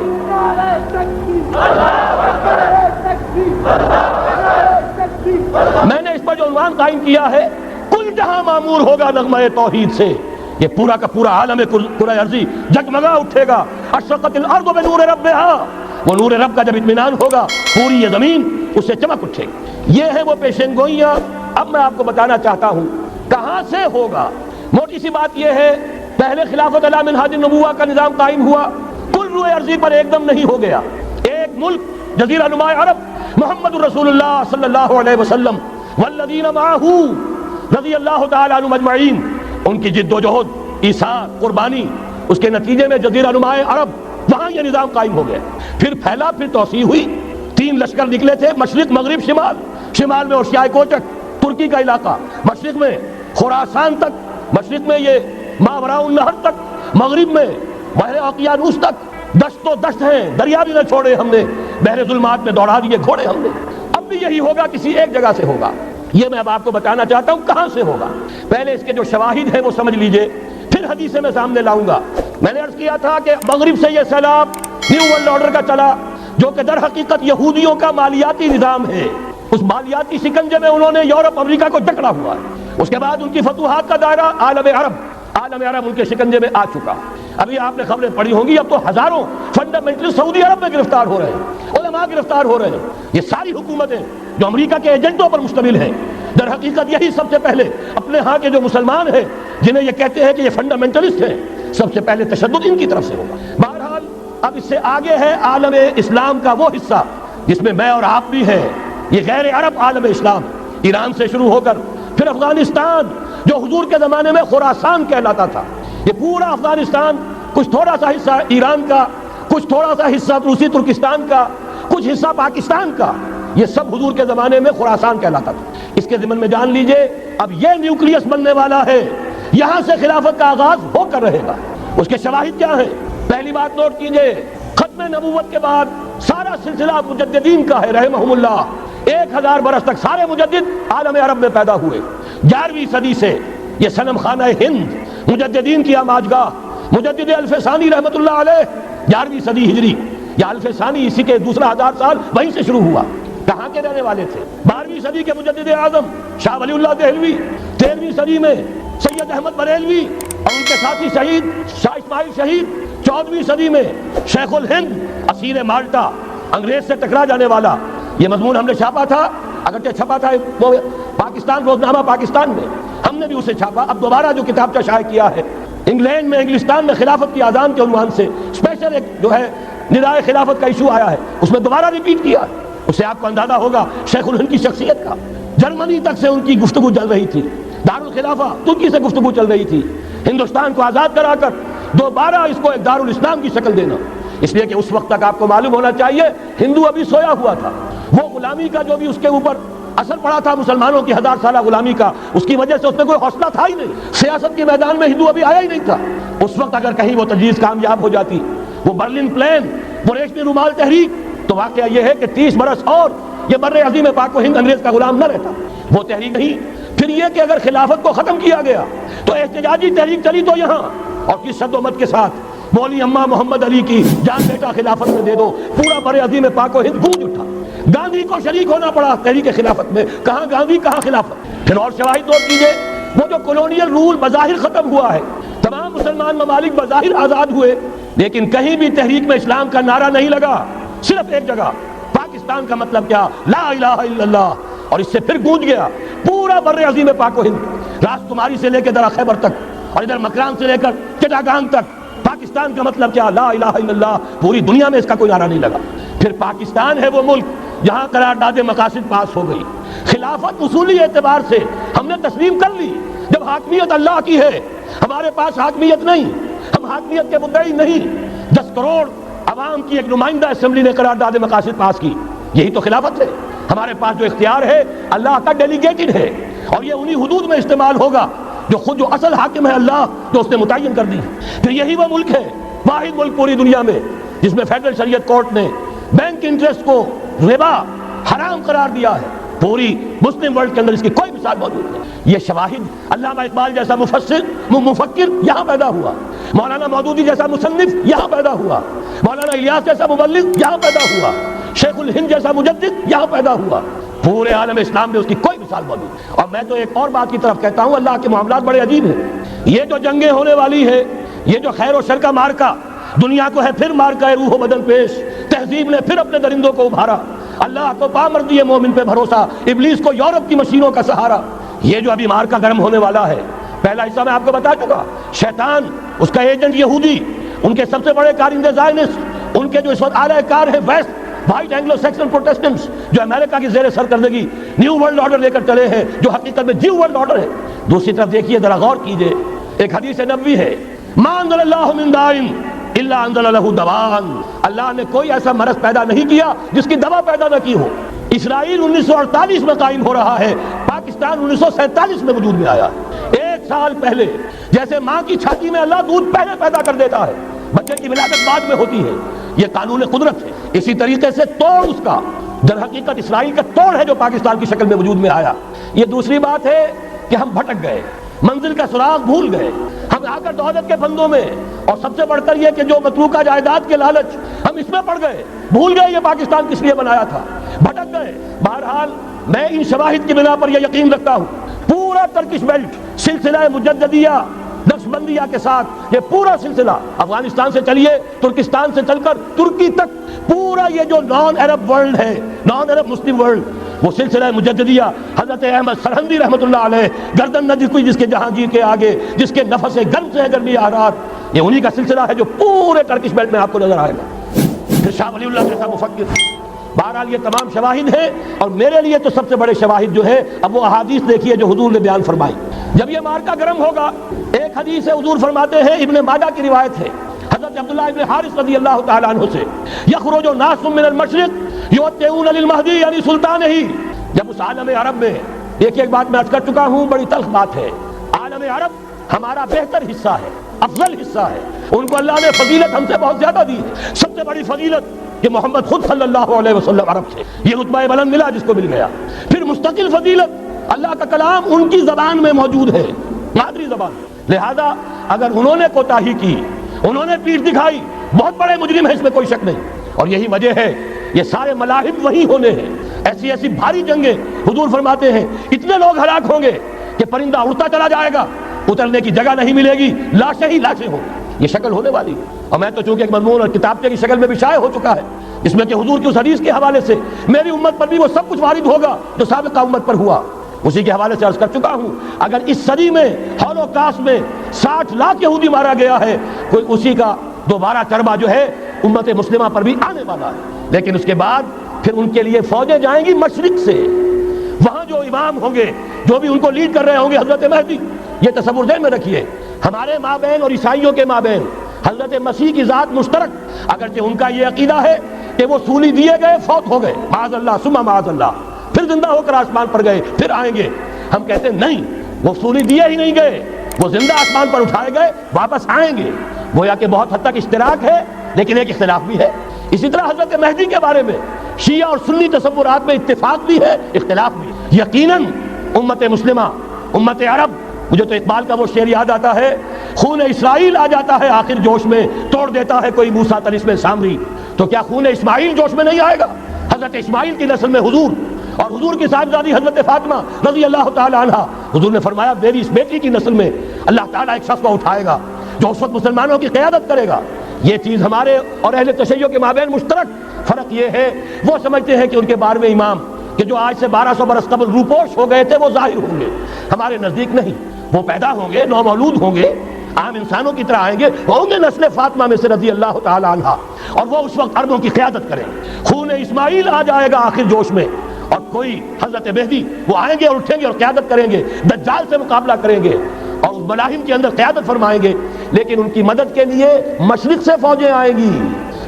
میں نے اس پر جو عنوان قائم کیا ہے، کل جہاں معمور ہوگا نغمہ توحید سے، یہ پورا کا پورا عالم کرۂ ارضی جگمگا اٹھے گا۔ اشرقت الارض بنور ربہا، وہ نور رب کا جب اطمینان ہوگا پوری یہ زمین اس سے چمک اٹھے گی۔ یہ ہے وہ پیشین گوئیاں۔ اب میں آپ کو بتانا چاہتا ہوں کہاں سے ہوگا۔ موٹی سی بات یہ ہے، پہلے خلافت علی منہاج النبوہ کا نظام قائم ہوا، کل روئے ارضی پر ایک دم نہیں ہو گیا۔ ایک ملک جزیرہ نما عرب، محمد الرسول اللہ صلی اللہ علیہ وسلم والذین معہ رضی اللہ تعالی عنہم اجمعین، ان کی جد و جہد، ایثار، قربانی، اس کے نتیجے میں جزیرہ نما عرب وہاں یہ نظام قائم ہو گیا۔ پھر پھیلا، پھر توسیع ہوئی، 3 لشکر نکلے تھے، مشرق مغرب شمال۔ شمال میں اوشیائے کوچک ترکی کا علاقہ، مشرق میں خراسان تک، مشرق میں یہ ماوراء النہر تک، مغرب میں بحر اوقیانوس تک۔ دشت و دشت ہیں، دریا بھی نہ چھوڑے ہم نے، بحر ظلمات میں دوڑا دیے گھوڑے ہم نے۔ اب بھی یہی ہوگا، کسی ایک جگہ سے ہوگا۔ یہ میں اب آپ کو بتانا چاہتا ہوں کہاں سے ہوگا۔ پہلے اس کے جو شواہد ہیں وہ سمجھ لیجئے، پھر حدیثیں میں سامنے لاؤں گا۔ میں نے عرض کیا تھا کہ مغرب سے یہ سیلاب نیو ورلڈ آرڈر کا چلا، جو کہ در حقیقت یہودیوں کا مالیاتی نظام ہے۔ اس مالیاتی شکنجے میں انہوں نے یورپ امریکہ کو جکڑا ہوا ہے۔ اس کے بعد ان کی فتوحات کا دائرہ عالم عرب ان کے شکنجے میں آ چکا۔ ابھی آپ نے خبریں پڑھی ہوں گی، اب تو ہزاروں فنڈامنٹل سعودی عرب میں گرفتار ہو رہے ہیں، علماء گرفتار ہو رہے ہیں۔ یہ ساری حکومتیں جو امریکہ کے ایجنٹوں پر مشتمل ہیں، در حقیقت یہی سب سے پہلے اپنے ہاں کے جو مسلمان ہیں جنہیں یہ کہتے ہیں کہ یہ فنڈامنٹلسٹ ہیں، سب سے پہلے تشدد ان کی طرف سے ہوگا۔ بہرحال اب اس سے آگے ہے عالم اسلام کا وہ حصہ جس میں میں اور آپ بھی ہیں، یہ غیر عرب عالم اسلام، ایران سے شروع ہو کر پھر افغانستان جو حضور کے زمانے میں خراسان کہلاتا تھا، یہ پورا افغانستان، کچھ تھوڑا سا حصہ ایران کا، کچھ تھوڑا سا حصہ روسی ترکستان کا، کچھ حصہ پاکستان کا، یہ سب حضور کے زمانے میں خراسان کہلاتا تھا۔ اس کے ضمن میں جان لیجئے اب یہ نیوکلیس بننے والا ہے، یہاں سے خلافت کا آغاز ہو کر رہے گا۔ اس کے شواہد کیا ہیں؟ پہلی بات نوٹ کیجئے، ختم نبوت کے بعد سارا سلسلہ مجددین کا ہے رحمہم اللہ۔ 1000 برس تک سارے مجدد عالم عرب میں پیدا ہوئے۔ 11ویں صدی سے یہ صنم خانہ ہند مجددین کی آماجگاہ، مجدد الف ثانی رحمت اللہ علیہ 11ویں صدی ہجری یا الف ثانی، اسی کے دوسرا 1000 سال وہیں سے شروع ہوا۔ کہاں کے رہنے والے تھے؟ 12ویں صدی کے مجدد اعظم شاہ ولی اللہ دہلوی، 13ویں صدی میں سید احمد بریلوی اور ان کے ساتھی شہید شاہ اسماعیل شہید، 14ویں صدی میں شیخ الہند اسیر مالٹا، انگریز سے ٹکرا جانے والا۔ یہ مضمون ہم نے چھاپا تھا، اگرچہ چھپا تھا وہ پاکستان روزنامہ پاکستان میں، ہم نے بھی اسے چھاپا۔ اب دوبارہ جو کتاب کا شائع کیا ہے انگلینڈ میں، انگلستان میں خلافت کی اذان کے عنوان سے اسپیشل ایک جو ہے ندائے خلافت کا ایشو آیا ہے، اس میں دوبارہ ریپیٹ کیا ہے۔ اس سے آپ کو اندازہ ہوگا شیخ الہند کی شخصیت کا۔ جرمنی تک سے ان کی گفتگو چل رہی تھی، دارالخلافہ ترکی سے گفتگو چل رہی تھی، ہندوستان کو آزاد کرا کر دوبارہ اس کو ایک دارالاسلام کی شکل دینا۔ اس لیے کہ اس وقت تک آپ کو معلوم ہونا چاہیے ہندو ابھی سویا ہوا تھا۔ وہ غلامی کا جو بھی اس کے اوپر اثر پڑا تھا مسلمانوں کی 1000 سالہ غلامی کا، اس کی وجہ سے اس میں کوئی حوصلہ تھا ہی نہیں، سیاست کے میدان میں ہندو ابھی آیا ہی نہیں تھا۔ اس وقت اگر کہیں وہ تجویز کامیاب ہو جاتی، وہ برلن پلان، وہ ریشمی رومال تحریک، تو واقعہ یہ ہے کہ 30 برس اور یہ بر عظیم پاک و ہند انگریز کا غلام نہ رہتا۔ وہ تحریک نہیں۔ پھر یہ کہ اگر خلافت کو ختم کیا گیا تو احتجاجی تحریک چلی تو یہاں، اور کس شد و مت کے ساتھ مولوی اماں محمد علی کی جان بیٹا خلافت میں دے دو، پورا بر عظیم پاک و ہند گونج اٹھا۔ گاندھی کو شریک ہونا پڑا تحریک خلافت میں، کہاں گاندھی کہاں خلافت۔ پھر اور شواہد نوٹ کیجئے، وہ جو کولونیل رول بظاہر ختم ہوا ہے، تمام مسلمان ممالک بظاہر آزاد ہوئے، لیکن کہیں بھی تحریک میں اسلام کا نعرہ نہیں لگا۔ صرف ایک جگہ، پاکستان کا مطلب کیا؟ لا الہ الا اللہ، اور اس سے پھر گونج گیا پورا بر عظیم پاک و ہند، راس کماری سے لے کے درا خیبر تک، اور ادھر مکران سے لے کر چٹاگانگ تک۔ پاکستان کا مطلب کیا؟ لا الہ الا اللہ، پوری دنیا میں اس کا کوئی نعرہ نہیں لگا۔ پھر پاکستان ہے وہ ملک جہاں قرارداد مقاصد پاس ہو گئی۔ خلافت اصولی اعتبار سے ہم نے تسلیم کر لی، جب حاکمیت اللہ کی ہے، ہمارے پاس حاکمیت نہیں، ہم حاکمیت کے مدعی نہیں۔ 10 کروڑ عوام کی ایک نمائندہ اسمبلی نے قرارداد مقاصد پاس کی، یہی تو خلافت ہے۔ ہمارے پاس جو اختیار ہے اللہ کا ڈیلیگیٹڈ ہے، اور یہ انہی حدود میں استعمال ہوگا جو اصل حاکم ہے اللہ، جو اس نے متعین کر دی۔ پھر یہی وہ ملک ہے، واحد ملک پوری دنیا میں، جس میں فیڈرل شریعت کورٹ نے بینک انٹرسٹ کو ربا حرام قرار دیا ہے۔ پوری مسلم ورلڈ کے اندر اس کی کوئی مثال موجود نہیں۔ یہ شواہد، علامہ اقبال جیسا مفکر یہاں پیدا ہوا، مولانا مودودی جیسا مصنف یہاں پیدا ہوا، مولانا الیاس جیسا مبلغ یہاں پیدا ہوا، شیخ الہند جیسا مجدد یہاں پیدا ہوا۔ پورے عالم اسلام میں اس کی کوئی مثال موجود نہیں۔ اور میں تو ایک اور بات کی طرف کہتا ہوں، اللہ کے معاملات بڑے عجیب ہیں۔ یہ جو جنگیں ہونے والی ہے، یہ جو خیر و شر کا مارکا دنیا کو ہے، پھر مارکا ہے روح و بدن پیش، تہذیب نے پھر اپنے درندوں کو ابھارا، اللہ کو پامردی مومن پہ بھروسہ، ابلیس کو یورپ کی مشینوں کا سہارا۔ یہ جو ابھی مارکا گرم ہونے والا ہے، پہلا حصہ میں آپ کو بتا چکا، شیطان، اس کا ایجنٹ یہودی، ان کے سب سے بڑے کارندے زائنسٹ، ان کے جو اس وقت اعلی کار ہیں west, white Anglo Saxon Protestants, جو امریکہ کی زیر سرکردگی نیو ورلڈ آرڈر لے کر چلے ہیں، جو حقیقت میں نیو ورلڈ آرڈر ہے۔ دوسری طرف دیکھیے، ذرا غور کیجئے، ایک حدیث نبوی ہے، ما انزل اللہ من داء الا انزل له دواء، اللہ نے کوئی ایسا مرض پیدا نہیں کیا جس کی دوا پیدا نہ کی ہو۔ اسرائیل 1948 میں قائم ہو رہا ہے، پاکستان 1947 میں وجود میں آیا۔ 1 سال پہلے، جیسے ماں کی چھاتی میں اللہ دودھ پہلے پیدا کر دیتا ہے، بچے کی ولادت بعد میں ہوتی ہے، یہ قانون قدرت ہے۔ اسی طریقے سے توڑ اس کا در حقیقت اسرائیل کا توڑ ہے جو پاکستان کی شکل میں وجود میں آیا۔ یہ دوسری بات ہے کہ ہم بھٹک گئے، منزل کا سراغ بھول گئے، ہم آ کر دولت کے پھندوں میں، اور سب سے بڑھ کر یہ کہ جو متروکہ جائیداد کے لالچ، ہم اس میں پڑ گئے، بھول گئے یہ پاکستان کس لیے بنایا تھا، بھٹک گئے۔ بہرحال میں ان شواہد کی بنا پر یہ یقین رکھتا ہوں، پورا ترکش بیلٹ، سلسلہ مجددیہ 10 نقشبندیہ کے ساتھ یہ پورا سلسلہ افغانستان سے چلیے ترکستان سے چل کر ترکی تک پورا یہ جو نان عرب ورلڈ ہے، نان عرب مسلم ورلڈ، وہ سلسلہ مجددیہ حضرت احمد سرہندی رحمۃ اللہ علیہ، گردن نہ جھکی جس کے جہانگیر کے آگے، جس کے نفس گرم سے ہے گرمی آرات، یہ انہی کا سلسلہ ہے جو پورے ٹرکش بیلٹ میں آپ کو نظر آئے گا۔ پھر شاہ ولی اللہ جیسا مفکر۔ بہرحال یہ تمام شواہد ہیں، اور میرے لیے تو سب سے بڑے شواہد جو ہے، اب وہ احادیث دیکھیے جو حضور نے بیان فرمائی۔ جب یہ معرکہ گرم ہوگا، ایک حدیث ہے حضور فرماتے ہیں، ابن ماجہ کی روایت ہے حضرت عبداللہ ابن حارث رضی اللہ تعالیٰ عنہ سے، یخرج ناس من المشرق یؤتون للمہدی یعنی سلطان ہی۔ جب اس عالم عرب میں، ایک بات میں عرض کر چکا ہوں، بڑی تلخ بات ہے، عالم عرب ہمارا بہتر حصہ ہے، افضل حصہ ہے، ان کو اللہ نے فضیلت ہم سے بہت زیادہ دی ہے۔ سب سے بڑی فضیلت کہ محمد خود صلی اللہ علیہ وسلم عرب سے، یہ رتبہ بلند ملا جس کو مل گیا۔ پھر مستقل فضیلت، اللہ کا کلام ان کی زبان میں موجود ہے، مادری زبان، لہذا اگر انہوں نے کوتاہی کی، انہوں نے پیٹھ دکھائی، بہت بڑے مجرم ہیں، اس میں کوئی شک نہیں۔ اور یہی وجہ ہے یہ سارے ملاحم وہی ہونے ہیں، ایسی ایسی بھاری جنگیں، حضور فرماتے ہیں اتنے لوگ ہلاک ہوں گے کہ پرندہ اڑتا چلا جائے گا، اترنے کی جگہ نہیں ملے گی، لاشیں ہی لاشیں ہوں گی، یہ شکل ہونے والی ہے۔ اور میں تو چونکہ ایک مضمون اور کتابچے کی شکل میں بھی شائع ہو چکا ہے، اس میں کہ حضور کی اس حدیث کے حوالے سے میری امت پر بھی وہ سب کچھ وارد ہوگا جو سابقہ امت پر ہوا، اسی کے حوالے سے عرض کر چکا ہوں۔ اگر اس صدی میں ہولوکاسٹ میں 60 لاکھ یہودی مارا گیا ہے، کوئی اسی کا دوبارہ چربہ جو ہے امت مسلمہ پر بھی آنے والا ہے۔ لیکن اس کے بعد پھر ان کے لیے فوجیں جائیں گی مشرق سے، وہاں جو امام ہوں گے، جو بھی ان کو لیڈ کر رہے ہوں گے، حضرت مہدی۔ یہ تصور ذہن میں رکھیے، ہمارے مابین اور عیسائیوں کے مابین حضرت مسیح کی ذات مشترک، اگرچہ ان کا یہ عقیدہ ہے کہ وہ سولی دیے گئے، فوت ہو گئے، معاذ اللہ ثم معاذ اللہ، پھر زندہ ہو کر آسمان پر گئے، پھر آئیں گے۔ ہم کہتے ہیں نہیں، وہ سولی دیے ہی نہیں گئے، وہ زندہ آسمان پر اٹھائے گئے، واپس آئیں گے۔ گویا کہ بہت حد تک اشتراک ہے، لیکن ایک اختلاف بھی ہے۔ اسی طرح حضرت مہدی کے بارے میں شیعہ اور سنی تصورات میں اتفاق بھی ہے، اختلاف بھی ہے۔ یقیناً امت مسلمہ، امت عرب، مجھے تو اقبال کا وہ شعر یاد آتا ہے، خون اسرائیل آ جاتا ہے آخر جوش میں، توڑ دیتا ہے کوئی موسیٰ طلسم سامری، تو کیا خون اسماعیل جوش میں نہیں آئے گا؟ حضرت اسماعیل کی نسل میں حضور، اور حضور کی صاحبزادی حضرت فاطمہ رضی اللہ تعالی عنہا، حضور نے فرمایا میری اس بیٹی کی نسل میں اللہ تعالیٰ ایک شخص کو اٹھائے گا جو اس وقت مسلمانوں کی قیادت کرے گا۔ یہ چیز ہمارے اور اہل تشیع کے مابین مشترک، فرق یہ ہے وہ سمجھتے ہیں کہ ان کے 12ویں امام کہ جو آج سے 1200 برس قبل روپوش ہو گئے تھے وہ ظاہر ہوں گے، ہمارے نزدیک نہیں، وہ پیدا ہوں گے، نو مولود ہوں گے، عام انسانوں کی طرح آئیں گے، ہوں گے نسل فاطمہ میں سے رضی اللہ تعالی عنہا، اور وہ اس وقت عربوں کی قیادت کریں گے۔ خون اسماعیل آ جائے گا آخر جوش میں، اور کوئی حضرت مہدی وہ آئیں گے اور اٹھیں گے اور قیادت کریں گے، دجال سے مقابلہ کریں گے اور اس ملاحم کے اندر قیادت فرمائیں گے، لیکن ان کی مدد کے لیے مشرق سے فوجیں آئیں گی۔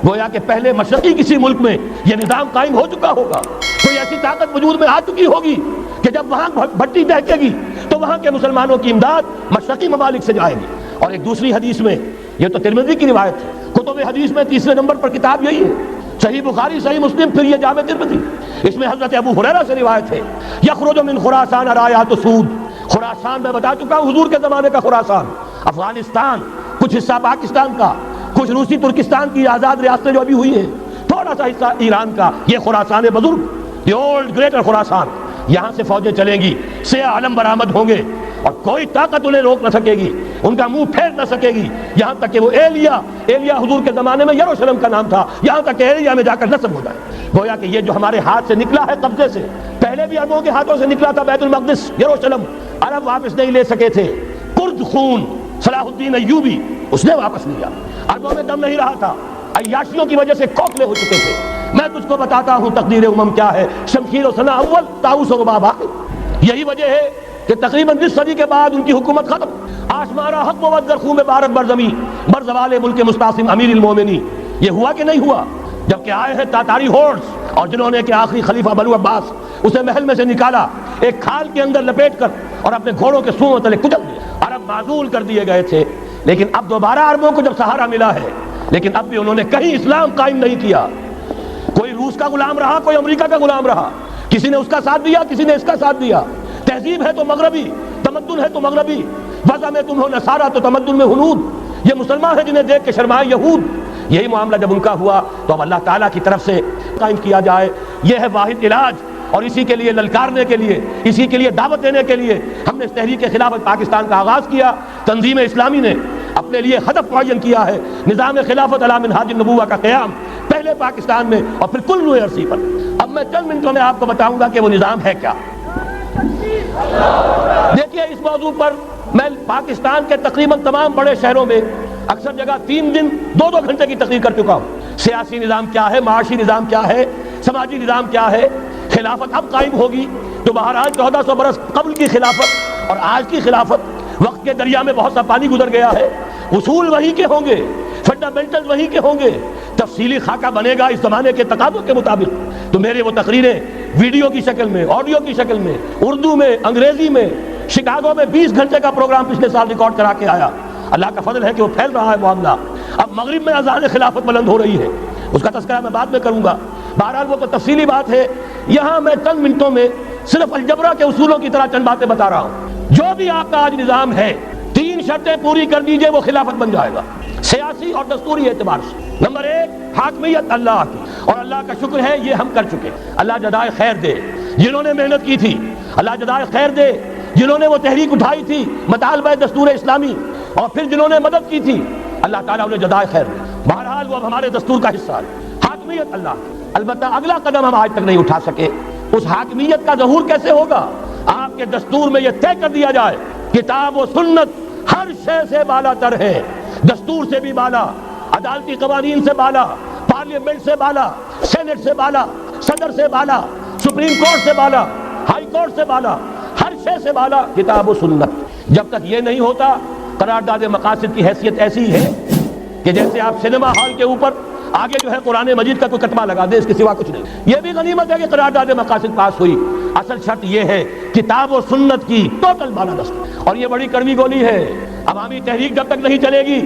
گویا کہ پہلے مشرقی کسی ملک میں یہ نظام قائم ہو چکا ہوگا، کوئی ایسی طاقت وجود میں آ چکی ہوگی کہ جب وہاں بھٹی دہکے گی تو وہاں کے مسلمانوں کی امداد مشرقی ممالک سے جائے گی۔ اور ایک دوسری حدیث میں، یہ تو ترمذی کی روایت ہے، کتب حدیث میں تیسرے نمبر پر کتاب یہی ہے، صحیح بخاری، صحیح مسلم، پھر یہ جامع ترمذی، اس میں حضرت ابو ہریرہ سے روایت ہے، یخرج من خراسان رایات سود۔ خراسان میں بتا چکا ہوں حضور کے زمانے کا خراسان، افغانستان، کچھ حصہ پاکستان کا، کچھ روسی ترکستان کی آزاد ریاستیں جو ابھی ہوئی ہیں، تھوڑا سا حصہ ایران کا، یہ خراسان بزرگ، دی اولڈ گریٹر خراسان، یہاں سے فوجیں چلیں گی، سیاہ علم برآمد ہوں گے، اور کوئی طاقت انہیں روک نہ سکے گی، ان کا منہ پھیر نہ سکے گی، یہاں تک کہ وہ ایلیا حضور کے زمانے میں یروشلم کا نام تھا، یہاں تک کہ ایلیا میں جا کر نصب ہو جائے۔ گویا کہ یہ جو ہمارے ہاتھ سے نکلا ہے قبضے سے، پہلے بھی عربوں کے ہاتھوں سے نکلا تھا بیت المقدس، یروشلم، عرب واپس نہیں لے سکے تھے، کرد خون صلاح الدین ایوبی اس نے واپس لیا، عربوں میں دم نہیں رہا تھا، عیاشیوں کی وجہ سے کھوکھلے ہو چکے تھے۔ میں تجھ کو بتاتا ہوں تقدیر امم کیا ہے، شمشیر و ثنا اول، طاؤس و رباب آخر۔ یہی وجہ ہے کہ تقریباً 20 صدی کے بعد ان کی حکومت ختم، آسمانہ حق و خون میں بارک بر زمین بر زوال ملک مستعصم امیر المومنین۔ یہ ہوا کہ نہیں ہوا؟ جبکہ آئے ہیں تاتاری ہورڈز، اور جنہوں نے کہ آخری خلیفہ بنو عباس اسے محل میں سے نکالا، ایک کھال کے اندر لپیٹ کر اور اپنے گھوڑوں کے سونوں تلے کچل دیا، عرب معزول کر دیے گئے تھے۔ لیکن اب دوبارہ عربوں کو جب سہارا ملا ہے، لیکن اب بھی انہوں نے کہیں اسلام قائم نہیں کیا، کوئی روس کا غلام رہا، کوئی امریکہ کا غلام رہا، کسی نے اس کا ساتھ دیا، کسی نے اس کا ساتھ دیا، تہذیب ہے تو مغربی، تمدن ہے تو مغربی، وضع میں تم ہو نصارہ تو تمدن میں ہنود، یہ مسلمان ہیں جنہیں دیکھ کے شرمائے یہود۔ یہی معاملہ جب ان کا ہوا تو اب اللہ تعالیٰ کی طرف سے قائم کیا جائے، یہ ہے واحد علاج، اور اسی کے لیے للکارنے کے لیے، اسی کے لیے دعوت دینے کے لیے ہم نے اس تحریک خلافت پاکستان کا آغاز کیا۔ تنظیم اسلامی نے اپنے لیے ہدف معین کیا ہے نظام خلافت علی منہاج النبوہ کا قیام، پہلے پاکستان میں اور پھر کل نوع عرصی پر۔ اب میں چند منٹوں میں آپ کو بتاؤں گا کہ وہ نظام ہے کیا۔ دیکھیے اس موضوع پر میں پاکستان کے تقریباً تمام بڑے شہروں میں اکثر جگہ 3 دن 2 گھنٹے کی تقریر کر چکا ہوں۔ سیاسی نظام کیا ہے، معاشی نظام کیا ہے، سماجی نظام کیا ہے، خلافت اب قائم ہوگی تو بہرحال 1400 برس قبل کی خلافت اور آج کی خلافت، وقت کے دریا میں بہت سا پانی گزر گیا ہے، اصول وہی کے ہوں گے، فنڈامنٹل وہی کے ہوں گے، تفصیلی خاکہ بنے گا اس زمانے کے تقاضوں کے مطابق۔ تو میرے وہ تقریریں ویڈیو کی شکل میں، آڈیو کی شکل میں، اردو میں، انگریزی میں، شکاگو میں 20 گھنٹے کا پروگرام پچھلے سال ریکارڈ کرا کے آیا۔ اللہ کا فضل ہے کہ وہ پھیل رہا ہے معاملہ۔ اب مغرب میں اذان خلافت بلند ہو رہی ہے، اس کا تذکرہ میں بعد میں کروں گا۔ بہرحال وہ تو تفصیلی بات ہے، یہاں میں چند منٹوں میں صرف الجبرا کے اصولوں کی طرح چند باتیں بتا رہا ہوں۔ جو بھی آپ کا آج نظام ہے 3 شرطیں پوری کر دیجئے وہ خلافت بن جائے گا سیاسی اور دستوری اعتبار سے۔ نمبر 1 حاکمیت اللہ کی، اور اللہ کا شکر ہے یہ ہم کر چکے۔ اللہ جزائے خیر دے جنہوں نے محنت کی تھی، اللہ جزائے خیر دے جنہوں نے وہ تحریک اٹھائی تھی مطالبہ دستور اسلامی، اور پھر جنہوں نے مدد کی تھی، اللہ تعالیٰ انہیں جزائے خیر دے۔ بہرحال وہ اب ہمارے دستور کا حصہ ہے، حاکمیت اللہ کی۔ البتہ اگلا قدم ہم آج تک نہیں اٹھا سکے، اس حاکمیت کا ظہور کیسے ہوگا؟ آپ کے دستور میں یہ طے کر دیا جائے کتاب و سنت ہر شے سے بالا تر ہے، دستور سے بھی بالا، عدالتی قوانین سے بالا، پارلیمنٹ سے بالا، سینٹ سے بالا، صدر سے بالا، سپریم کورٹ سے بالا، ہائی کورٹ سے بالا، ہر شے سے بالا کتاب و سنت۔ جب تک یہ نہیں ہوتا قرارداد مقاصد کی حیثیت ایسی ہے کہ جیسے آپ سینما ہال کے اوپر آگے جو ہے قرآن مجید کا کوئی کتبہ لگا دیں، اس کے سوا کچھ نہیں۔ یہ بھی غنیمت ہے کہ قرارداد مقاصد پاس ہوئی، اصل شرط یہ ہے کتاب و سنت کی ٹوٹل بالادستی۔ اور یہ بڑی کڑوی گولی ہے، عوامی تحریک جب تک نہیں چلے گی،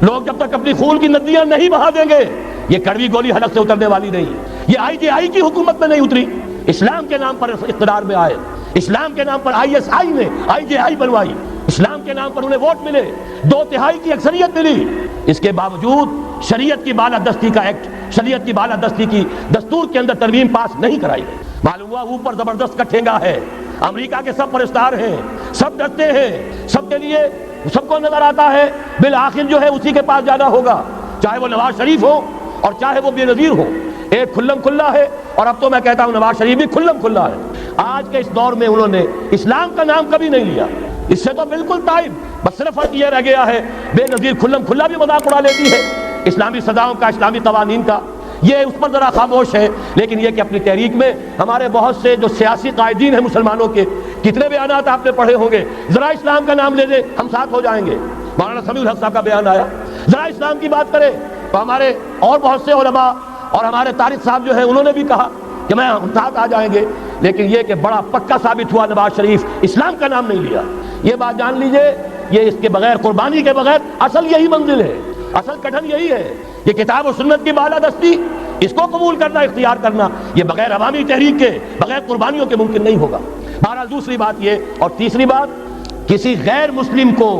لوگ جب تک اپنی خون کی ندیاں نہیں بہا دیں گے، یہ کڑوی گولی حلق سے اترنے والی نہیں۔ یہ IJI کی حکومت میں نہیں اتری، اسلام کے نام پر اقتدار میں آئے، اسلام کے نام پر ISI نے IJI بنوائی، اسلام کے نام پر انہیں ووٹ ملے، 2/3 کی اکثریت ملی۔ اس کے باوجود شریعت کی بالادستی کا ایکٹ، شریعت کی بالادستی کی دستور کے اندر ترمیم پاس نہیں کرائی گئی۔ معلوم ہوا اوپر زبردست کا ٹھینگا ہے، امریکہ کے سب پرستار ہیں، سب ڈرتے ہیں، سب کے لیے سب کو نظر آتا ہے بالآخر جو ہے اسی کے پاس جانا ہوگا، چاہے وہ نواز شریف ہو اور چاہے وہ بے نظیر ہو۔ ایک کھلم کھلا ہے، اور اب تو میں کہتا ہوں نواز شریف بھی کھلم کھلا ہے۔ آج کے اس دور میں انہوں نے اسلام کا نام کبھی نہیں لیا، اس سے تو بالکل تائب، بس صرف فرق یہ رہ گیا ہے بے نظیر کھلم کھلا بھی مذاق اڑا لیتی ہے اسلامی سزاؤں کا، اسلامی قوانین کا، یہ اس پر ذرا خاموش ہے۔ لیکن یہ کہ اپنی تحریک میں ہمارے بہت سے جو سیاسی قائدین ہیں مسلمانوں کے، کتنے بیانات آپ نے پڑھے ہوں گے، ذرا اسلام کا نام لے دیں ہم ساتھ ہو جائیں گے۔ مولانا سمیع الحق صاحب کا بیان آیا، ذرا اسلام کی بات کرے تو ہمارے اور بہت سے علماء اور ہمارے طارق صاحب جو ہیں انہوں نے بھی کہا کہ میں ہم ساتھ آ جائیں گے۔ لیکن یہ کہ بڑا پکا ثابت ہوا نواز شریف اسلام کا نام نہیں لیا۔ یہ بات جان لیجئے، یہ اس کے بغیر، قربانی کے بغیر اصل یہی منزل ہے، اصل کٹھن یہی ہے کہ کتاب و سنت کی بالادستی، اس کو قبول کرنا، اختیار کرنا، یہ بغیر عوامی تحریک کے، بغیر قربانیوں کے ممکن نہیں ہوگا۔ بہرحال دوسری بات یہ، اور تیسری بات، کسی غیر مسلم کو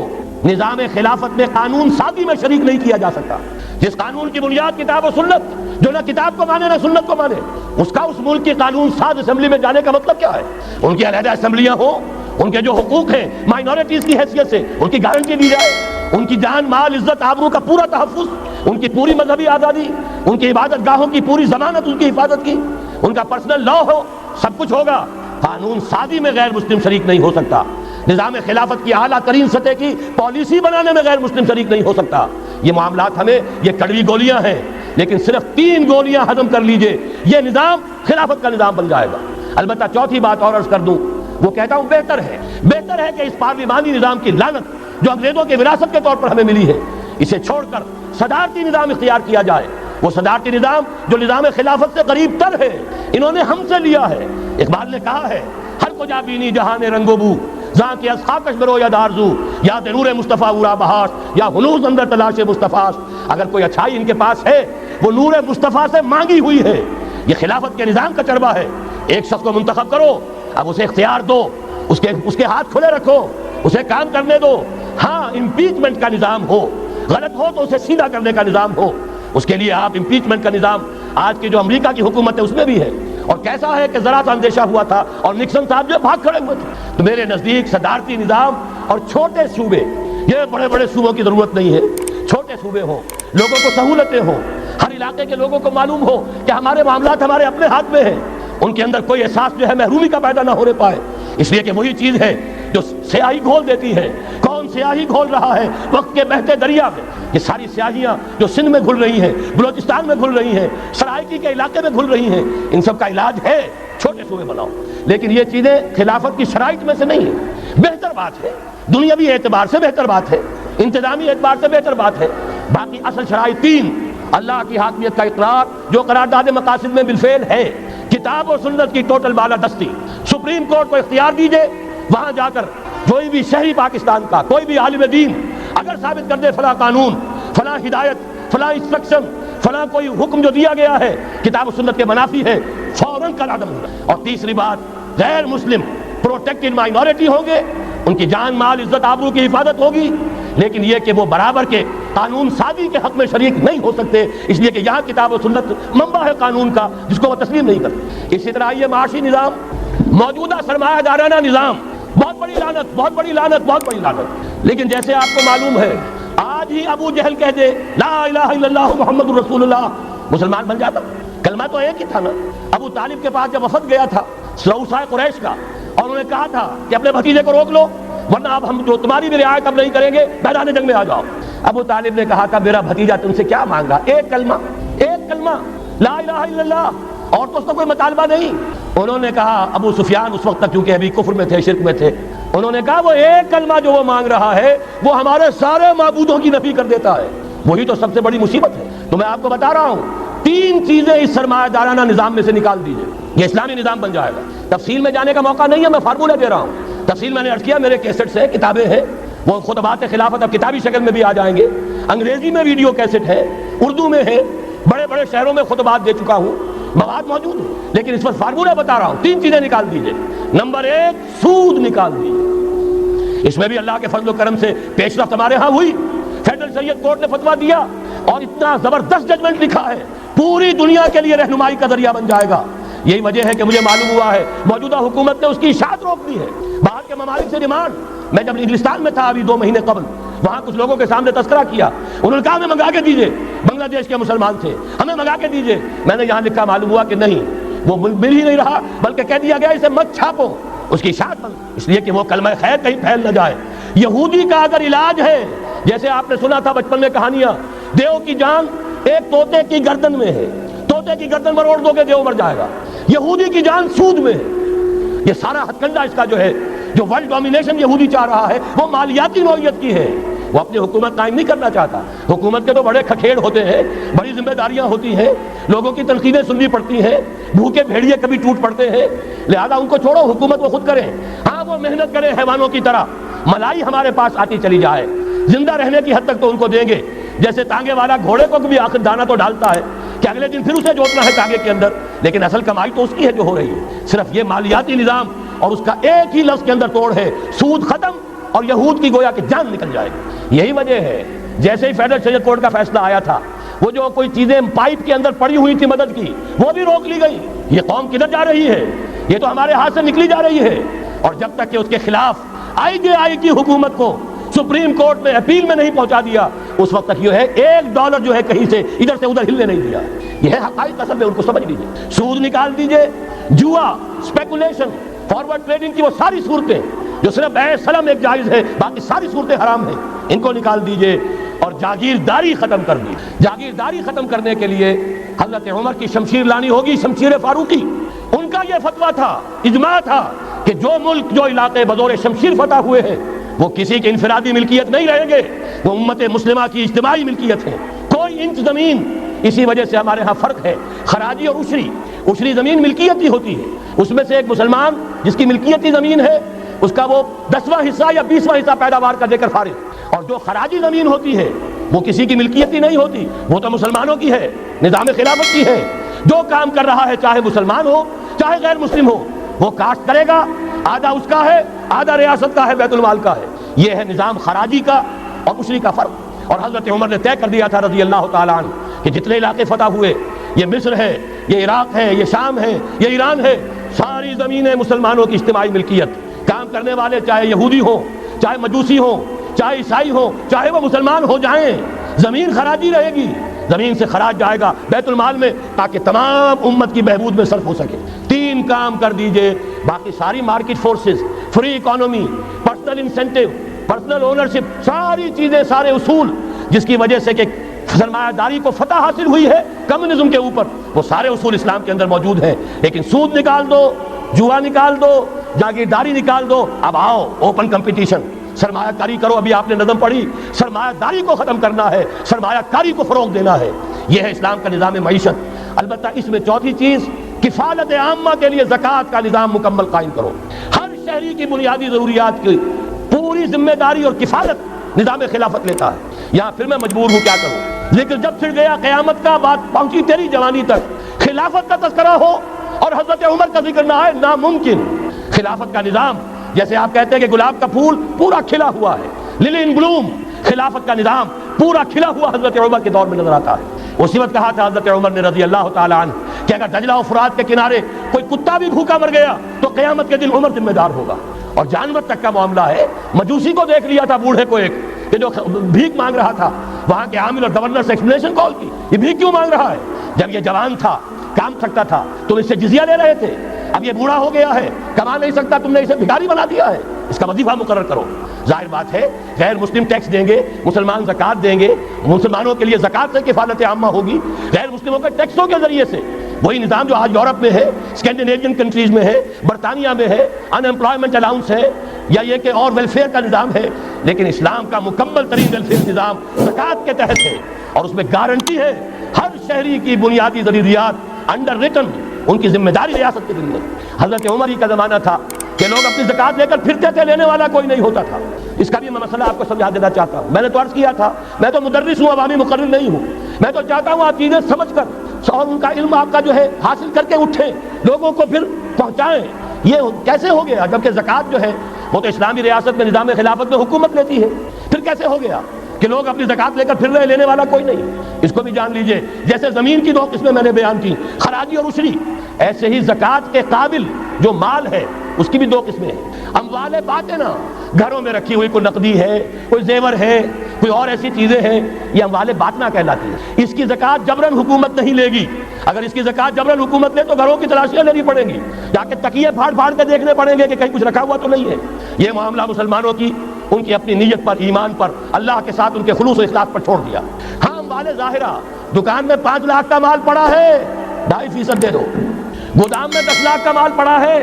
نظام خلافت میں قانون سازی میں شریک نہیں کیا جا سکتا۔ جس قانون کی بنیاد کتاب و سنت، جو نہ کتاب کو مانے نہ سنت کو مانے، اس کا اس ملک کی قانون ساز اسمبلی میں جانے کا مطلب کیا ہے؟ ان کی علیحدہ اسمبلیاں ہوں، ان کے جو حقوق ہیں مائنورٹیز کی حیثیت سے ان کی گارنٹی دی جائے، ان کی جان، مال، عزت، آبرو کا پورا تحفظ، ان کی پوری مذہبی آزادی، ان کی عبادت گاہوں کی پوری ضمانت، ان کی حفاظت کی، ان کا پرسنل لا ہو، سب کچھ ہوگا۔ قانون سازی میں غیر مسلم شریک نہیں ہو سکتا، نظام خلافت کی اعلیٰ ترین سطح کی پالیسی بنانے میں غیر مسلم شریک نہیں ہو سکتا۔ یہ معاملات ہمیں، یہ کڑوی گولیاں ہیں، لیکن صرف 3 گولیاں ہضم کر لیجئے، یہ نظام خلافت کا نظام بن جائے گا۔ البتہ چوتھی بات اور عرض کر دوں، وہ کہتا ہوں بہتر ہے کہ اس پارلیمانی نظام کی لعنت جو انگریزوں کے وراثت کے طور پر ہمیں ملی ہے، اسے چھوڑ کر صدارتی نظام اختیار کیا جائے۔ وہ صدارتی نظام جو نظام خلافت سے قریب تر ہے، انہوں نے ہم سے لیا ہے۔ اقبال نے کہا ہے، ہر کو جا بینی جہان رنگ و بو، زاں کے از خاکش برو یا دارزو، یا نور مصطفیٰ اورا بہاس، یا ہنوز اندر تلاش مصطفیٰ۔ اگر کوئی اچھائی ان کے پاس ہے وہ نور مصطفیٰ سے مانگی ہوئی ہے۔ یہ خلافت کے نظام کا چربہ ہے۔ ایک شخص کو منتخب کرو، اب اسے اختیار دو، اس کے ہاتھ کھلے رکھو، اسے کام کرنے دو۔ ہاں امپیچمنٹ کا نظام ہو، غلط ہو تو اسے سیدھا کرنے کا نظام ہو، اس کے لیے آپ امپیچمنٹ کا نظام آج کی جو امریکہ کی حکومت ہے اس میں بھی ہے۔ اور کیسا ہے کہ ذرا سا اندیشہ ہوا تھا اور نکسن صاحب جو بھاگ کھڑے ہوئے تھے۔ تو میرے نزدیک صدارتی نظام اور چھوٹے صوبے یہ بڑے بڑے صوبوں کی ضرورت نہیں ہے، چھوٹے صوبے ہوں، لوگوں کو سہولتیں ہوں، ہر علاقے کے لوگوں کو معلوم ہو کہ ہمارے معاملات ہمارے اپنے ہاتھ میں ہیں، ان کے اندر کوئی احساس جو ہے محرومی کا پیدا نہ ہونے پائے، اس لیے کہ وہی چیز ہے جو سیاہی گھول دیتی ہے۔ کون سیاہی گھول رہا ہے وقت کے بہتے دریا میں؟ یہ ساری سیاہیاں جو سندھ میں گھل رہی ہیں، بلوچستان میں گھل رہی ہیں، سرائکی کے علاقے میں گھل رہی ہیں، ان سب کا علاج ہے چھوٹے صوبے بناؤ، لیکن یہ چیزیں خلافت کی شرائط میں سے نہیں ہیں۔ بہتر بات ہے، دنیاوی اعتبار سے بہتر بات ہے، انتظامی اعتبار سے بہتر بات ہے، باقی اصل شرائط تین: اللہ کی حاکمیت کا اقرار جو قرارداد مقاصد میں بالفعل ہے، کتاب و سنت کی ٹوٹل بالادستی، سپریم کورٹ کو اختیار دیجئے، وہاں جا کر کوئی بھی شہری پاکستان کا کوئی بھی عالم دین اگر ثابت کر دے فلاں قانون، فلاں ہدایت، فلاں انسٹرکشن، فلاں کوئی حکم جو دیا گیا ہے کتاب و سنت کے منافی ہے، فوراً کالعدم ہوگا۔ اور تیسری بات، غیر مسلم پروٹیکٹڈ مائنورٹی ہوں گے، ان کی جان مال عزت آبرو کی حفاظت ہوگی، لیکن یہ کہ وہ برابر کے قانون سازی کے حق میں شریک نہیں ہو سکتے، اس لیے کہ یہاں کتاب و سنت منبع ہے قانون کا جس کو وہ تسلیم نہیں کرتے۔ اسی طرح یہ معاشی نظام، موجودہ سرمایہ دارانہ نظام، بہت بڑی لعنت، بہت بڑی لعنت، بہت بڑی لعنت، لیکن جیسے آپ کو معلوم ہے آج ہی ابو جہل کہہ دے لا الہ الا اللہ محمد الرسول اللہ، مسلمان بن جاتا۔ کلمہ تو ایک ہی تھا نا۔ ابو طالب کے پاس جب وفد گیا تھا رؤسائے قریش کا، اور انہوں نے کہا تھا کہ اپنے بھتیجے کو روک لو ورنہ اب ہم جو تمہاری بھی رعایت اب نہیں کریں گے، میدان جنگ میں آ جاؤ۔ ابو طالب نے کہا تھا میرا بھتیجا تم سے کیا مانگا؟ ایک کلمہ، ایک کلمہ لا الہ الا اللہ، اور تو اس کا کوئی مطالبہ نہیں۔ انہوں نے کہا، ابو سفیان اس وقت تک کیونکہ ابھی کفر میں تھے، شرک میں تھے، انہوں نے کہا وہ ایک کلمہ جو وہ مانگ رہا ہے وہ ہمارے سارے معبودوں کی نفی کر دیتا ہے، وہی تو سب سے بڑی مصیبت ہے۔ تو میں آپ کو بتا رہا ہوں تین چیزیں اس سرمایہ دارانہ نظام میں سے نکال دیجئے، یہ اسلامی نظام بن جائے گا۔ تفصیل میں جانے کا موقع نہیں ہے، میں فارمولہ دے رہا ہوں۔ تفصیل میں نے عرض کیا، میرے کیسٹس ہیں، کتابیں ہیں، وہ خطبات خلافت اب کتابی شکل میں بھی آ جائیں گے، انگریزی میں ویڈیو کیسٹ ہے، اردو میں ہے، بڑے بڑے شہروں میں خطبات دے چکا ہوں، مواد موجود ہے، لیکن اس وقت فارمولہ بتا رہا ہوں۔ تین چیزیں نکال دیجئے۔ نمبر ایک، سود نکال دیجئے، اس میں بھی اللہ کے فضل و کرم سے پیش رفت ہمارے ہاں ہوئی، فیڈرل شریعت کورٹ نے فتویٰ دیا اور اتنا زبردست ججمنٹ لکھا ہے، پوری دنیا کے لیے رہنمائی کا ذریعہ بن جائے گا۔ یہی وجہ ہے کہ مجھے معلوم ہوا ہے موجودہ حکومت نے اس کی اشاعت روک دی ہے۔ باہر کے ممالک سے ڈیمانڈ، میں جب انگلستان میں تھا ابھی 2 مہینے قبل، وہاں کچھ لوگوں کے سامنے تذکرہ کیا، انہوں نے کہا ہمیں منگا کے دیجئے، بنگلہ دیش کے مسلمان تھے، ہمیں منگا کے دیجئے۔ میں نے یہاں لکھا، معلوم ہوا کہ نہیں، وہ مل ہی نہیں رہا، بلکہ کہہ دیا گیا اسے مت چھاپو، اس کی اشاعت بند، اس لیے کہ وہ کلمہ خیر کہیں پھیل نہ جائے۔ یہودی کا اگر علاج ہے، جیسے آپ نے سنا تھا بچپن میں کہانیاں، دیو کی جان ایک طوطے کی گردن میں ہے، طوطے کی گردن مروڑ دو گے دیو مر جائے گا۔ یہودی کی جان سود میں ہے۔ یہ سارا ہتھ کنڈا اس کا جو ہے، جو ورلڈ ڈومینیشن یہودی چاہ رہا ہے، وہ مالیاتی نوعیت کی ہے۔ وہ اپنی حکومت قائم نہیں کرنا چاہتا۔ حکومت کے تو بڑے کھکھیڑ ہوتے ہیں، بڑی ذمہ داریاں ہوتی ہیں، لوگوں کی تنقیدیں سننی پڑتی ہیں، بھوکے بھیڑیے کبھی ٹوٹ پڑتے ہیں، لہذا ان کو چھوڑو، حکومت وہ خود کریں۔ ہاں وہ محنت کریں حیوانوں کی طرح، ملائی ہمارے پاس آتی چلی جائے، زندہ رہنے کی حد تک تو ان کو دیں گے، جیسے ٹانگے والا گھوڑے کو بھی آخر دانہ تو ڈالتا ہے کہ اگلے دن پھر اسے جوتنا ہے ٹانگے کے اندر، لیکن اصل کمائی تو اس کی ہے جو ہو رہی ہے۔ صرف یہ مالیاتی نظام اور اس کا ایک ہی لفظ کے اندر توڑ ہے، سود ختم اور یہود کی گویا کہ جان نکل جائے گی۔ یہی وجہ ہے جیسے ہی فیڈرل شریعت کورٹ کا فیصلہ آیا تھا، وہ جو کوئی چیزیں پائپ کے اندر پڑی ہوئی تھی مدد کی، وہ بھی روک لی گئی۔ یہ قوم کدھر جا رہی ہے؟ یہ تو ہمارے ہاتھ سے نکلی جا رہی ہے، اور جب تک کہ اس کے خلاف IJI کی حکومت کو سپریم کورٹ میں اپیل میں نہیں پہنچا دیا، اس وقت تک یہ ہے $1 جو ہے کہیں سے ادھر سے ادھر ہلنے نہیں دیا۔ یہ ہے حقائق، اصل میں ان کو سمجھ لیجیے۔ سود نکال دیجئے، جوا، اسپیکولیشن، فارورڈ ٹریڈنگ کی وہ ساری صورتیں جو صرف بیع سلم ایک جائز ہے، باقی ساری صورتیں حرام ہیں، ان کو نکال دیجئے، اور جاگیرداری ختم کر دی۔ جاگیرداری ختم کرنے کے لیے حضرت عمر کی شمشیر لانی ہوگی، شمشیر فاروقی۔ ان کا یہ فتویٰ تھا، اجماع تھا کہ جو ملک، جو علاقے بزور شمشیر فتح ہوئے ہیں، وہ کسی کی انفرادی ملکیت نہیں رہیں گے، وہ امت مسلمہ کی اجتماعی ملکیت ہے۔ کوئی انچ زمین، اسی وجہ سے ہمارے ہاں فرق ہے، خراجی اور عشری زمین ملکیت ہی ہوتی ہے، اس میں سے ایک مسلمان جس کی ملکیتی زمین ہے، اس کا وہ 10واں حصہ یا 20واں حصہ پیداوار کا دے کر فارغ، اور جو خراجی زمین ہوتی ہے وہ کسی کی ملکیتی نہیں ہوتی، وہ تو مسلمانوں کی ہے، نظام خلافت کی ہے۔ جو کام کر رہا ہے، چاہے مسلمان ہو چاہے غیر مسلم ہو، وہ کاشت کرے گا، آدھا اس کا ہے، آدھا ریاست کا ہے، بیت المال کا ہے۔ یہ ہے نظام خراجی کا اور عشری کا فرق۔ اور حضرت عمر نے طے کر دیا تھا رضی اللہ تعالیٰ عنہ کہ جتنے علاقے فتح ہوئے، یہ مصر ہے، یہ عراق ہے، یہ شام ہے، یہ ایران ہے، ساری زمینیں مسلمانوں کی اجتماعی ملکیت۔ کام کرنے والے چاہے یہودی ہوں، چاہے مجوسی ہوں، چاہے عیسائی ہو, چاہے وہ مسلمان ہو جائیں, زمین خراجی رہے گی, زمین سے خراج جائے گا بیت المال میں تاکہ تمام امت کی بہبود میں صرف ہو سکے. 3 کام کر دیجئے, باقی ساری market forces, free economy, personal incentive, personal ownership, ساری چیزیں, سارے اصول جس کی وجہ سے کہ سرمایہ داری کو فتح حاصل ہوئی ہے کمیونزم کے اوپر, وہ سارے اصول اسلام کے اندر موجود ہیں. لیکن سود نکال دو, جوا نکال دو, جاگیرداری نکال دو, اب آؤ اوپن کمپٹیشن, سرمایہ کاری کرو. ابھی آپ نے نظم پڑھی, سرمایہ داری کو ختم کرنا ہے, سرمایہ کاری کو فروغ دینا ہے. یہ ہے اسلام کا نظام معیشت. البتہ اس میں چوتھی چیز, کفالت عامہ کے لیے زکوٰۃ کا نظام مکمل قائم کرو. ہر شہری کی بنیادی ضروریات کی پوری ذمہ داری اور کفالت نظام خلافت لیتا ہے. یہاں پھر میں مجبور ہوں کیا کروں, لیکن جب پھر گیا قیامت کا, بات پہنچی تیری جوانی تک, خلافت کا تذکرہ ہو اور حضرت عمر کا ذکر نہ آئے, ناممکن. خلافت کا نظام, جیسے آپ کہتے ہیں کہ گلاب کا پھول پورا کھلا ہوا ہے, للی ان بلوم, خلافت کا نظام پورا کھلا ہوا حضرت عمر کے دور میں نظر آتا ہے. اسی وقت کہا تھا حضرت عمر نے رضی اللہ تعالی عنہ کہ اگر دجلہ و فرات کے کنارے کوئی کتا بھی بھوکا مر گیا تو قیامت کے دن عمر ذمہ دار ہوگا. اور جانور تک کا معاملہ ہے. مجوسی کو دیکھ لیا تھا, بوڑھے کو, ایک کہ جو بھیک مانگ رہا تھا, وہاں کے عامل اور گورنر سے ایکسپلینیشن کال کی, یہ بھیک کیوں مانگ رہا ہے؟ جب یہ جوان تھا, کام سکتا تھا, تم اس سے جزیہ لے رہے تھے, اب یہ بوڑھا ہو گیا ہے, کما نہیں سکتا, تم نے اسے بھکاری بنا دیا ہے, اس کا وظیفہ مقرر کرو. ظاہر بات ہے غیر مسلم ٹیکس دیں گے, مسلمان زکوٰۃ دیں گے, مسلمانوں کے لیے زکوٰۃ سے کفالت عامہ ہوگی, غیر مسلموں کے ٹیکسوں کے ذریعے سے. وہی نظام جو آج یورپ میں ہے, اسکینڈینیوین کنٹریز میں ہے, برطانیہ میں ہے, ان امپلائمنٹ الاؤنس ہے, یا یہ کہ اور ویلفیئر کا نظام ہے. لیکن اسلام کا مکمل ترین ویلفیئر نظام زکوٰۃ کے تحت ہے, اور اس میں گارنٹی ہے ہر شہری کی بنیادی ضروریات انڈر ریٹن, ان کی ذمہ داری ریاست کے ذمہ. حضرت عمر ہی کا زمانہ تھا کہ لوگ اپنی زکوٰۃ لے کر پھرتے تھے, لینے والا کوئی نہیں ہوتا تھا. اس کا بھی میں مسئلہ آپ کو سمجھا دینا چاہتا ہوں. میں نے تو عرض کیا تھا, میں تو مدرس ہوں, عوامی مقرر نہیں ہوں. میں تو چاہتا ہوں آپ چیزیں سمجھ کر اور ان کا علم آپ کا جو ہے حاصل کر کے اٹھیں, لوگوں کو پھر پہنچائیں. یہ کیسے ہو گیا جبکہ زکوٰۃ جو ہے وہ تو اسلامی ریاست میں نظام خلافت میں حکومت لیتی ہے؟ پھر کیسے ہو گیا کہ لوگ اپنی زکوٰۃ لے کر پھر رہے, لینے والا کوئی نہیں؟ اس کو بھی جان لیجئے. جیسے زمین کی 2 قسمیں میں نے بیان کی, خراجی اور عشری, ایسے ہی زکوٰۃ کے قابل جو مال ہے اس کی بھی 2 قسمیں ہیں. اموال باطنہ, گھروں میں رکھی ہوئی کوئی نقدی ہے, کوئی زیور ہے, کوئی اور ایسی چیزیں ہیں, یہ اموال باطنہ کہلاتی ہے. اس کی زکوٰۃ جبراً حکومت نہیں لے گی. اگر اس کی زکوٰۃ جبراً حکومت لے تو گھروں کی تلاشیاں لینی پڑیں گی, جا کے تکیے پھاڑ پھاڑ کے دیکھنے پڑیں گے کہ کہیں کچھ رکھا ہوا تو نہیں ہے. یہ معاملہ مسلمانوں کی ان کی اپنی نیت پر, ایمان پر, اللہ کے ساتھ ان کے خلوص و اخلاص پر چھوڑ دیا. ہاں اموال ظاہرہ, دکان میں 5 لاکھ کا مال پڑا ہے, 2.5% دے دو. گودام میں 10 لاکھ کا مال پڑا ہے,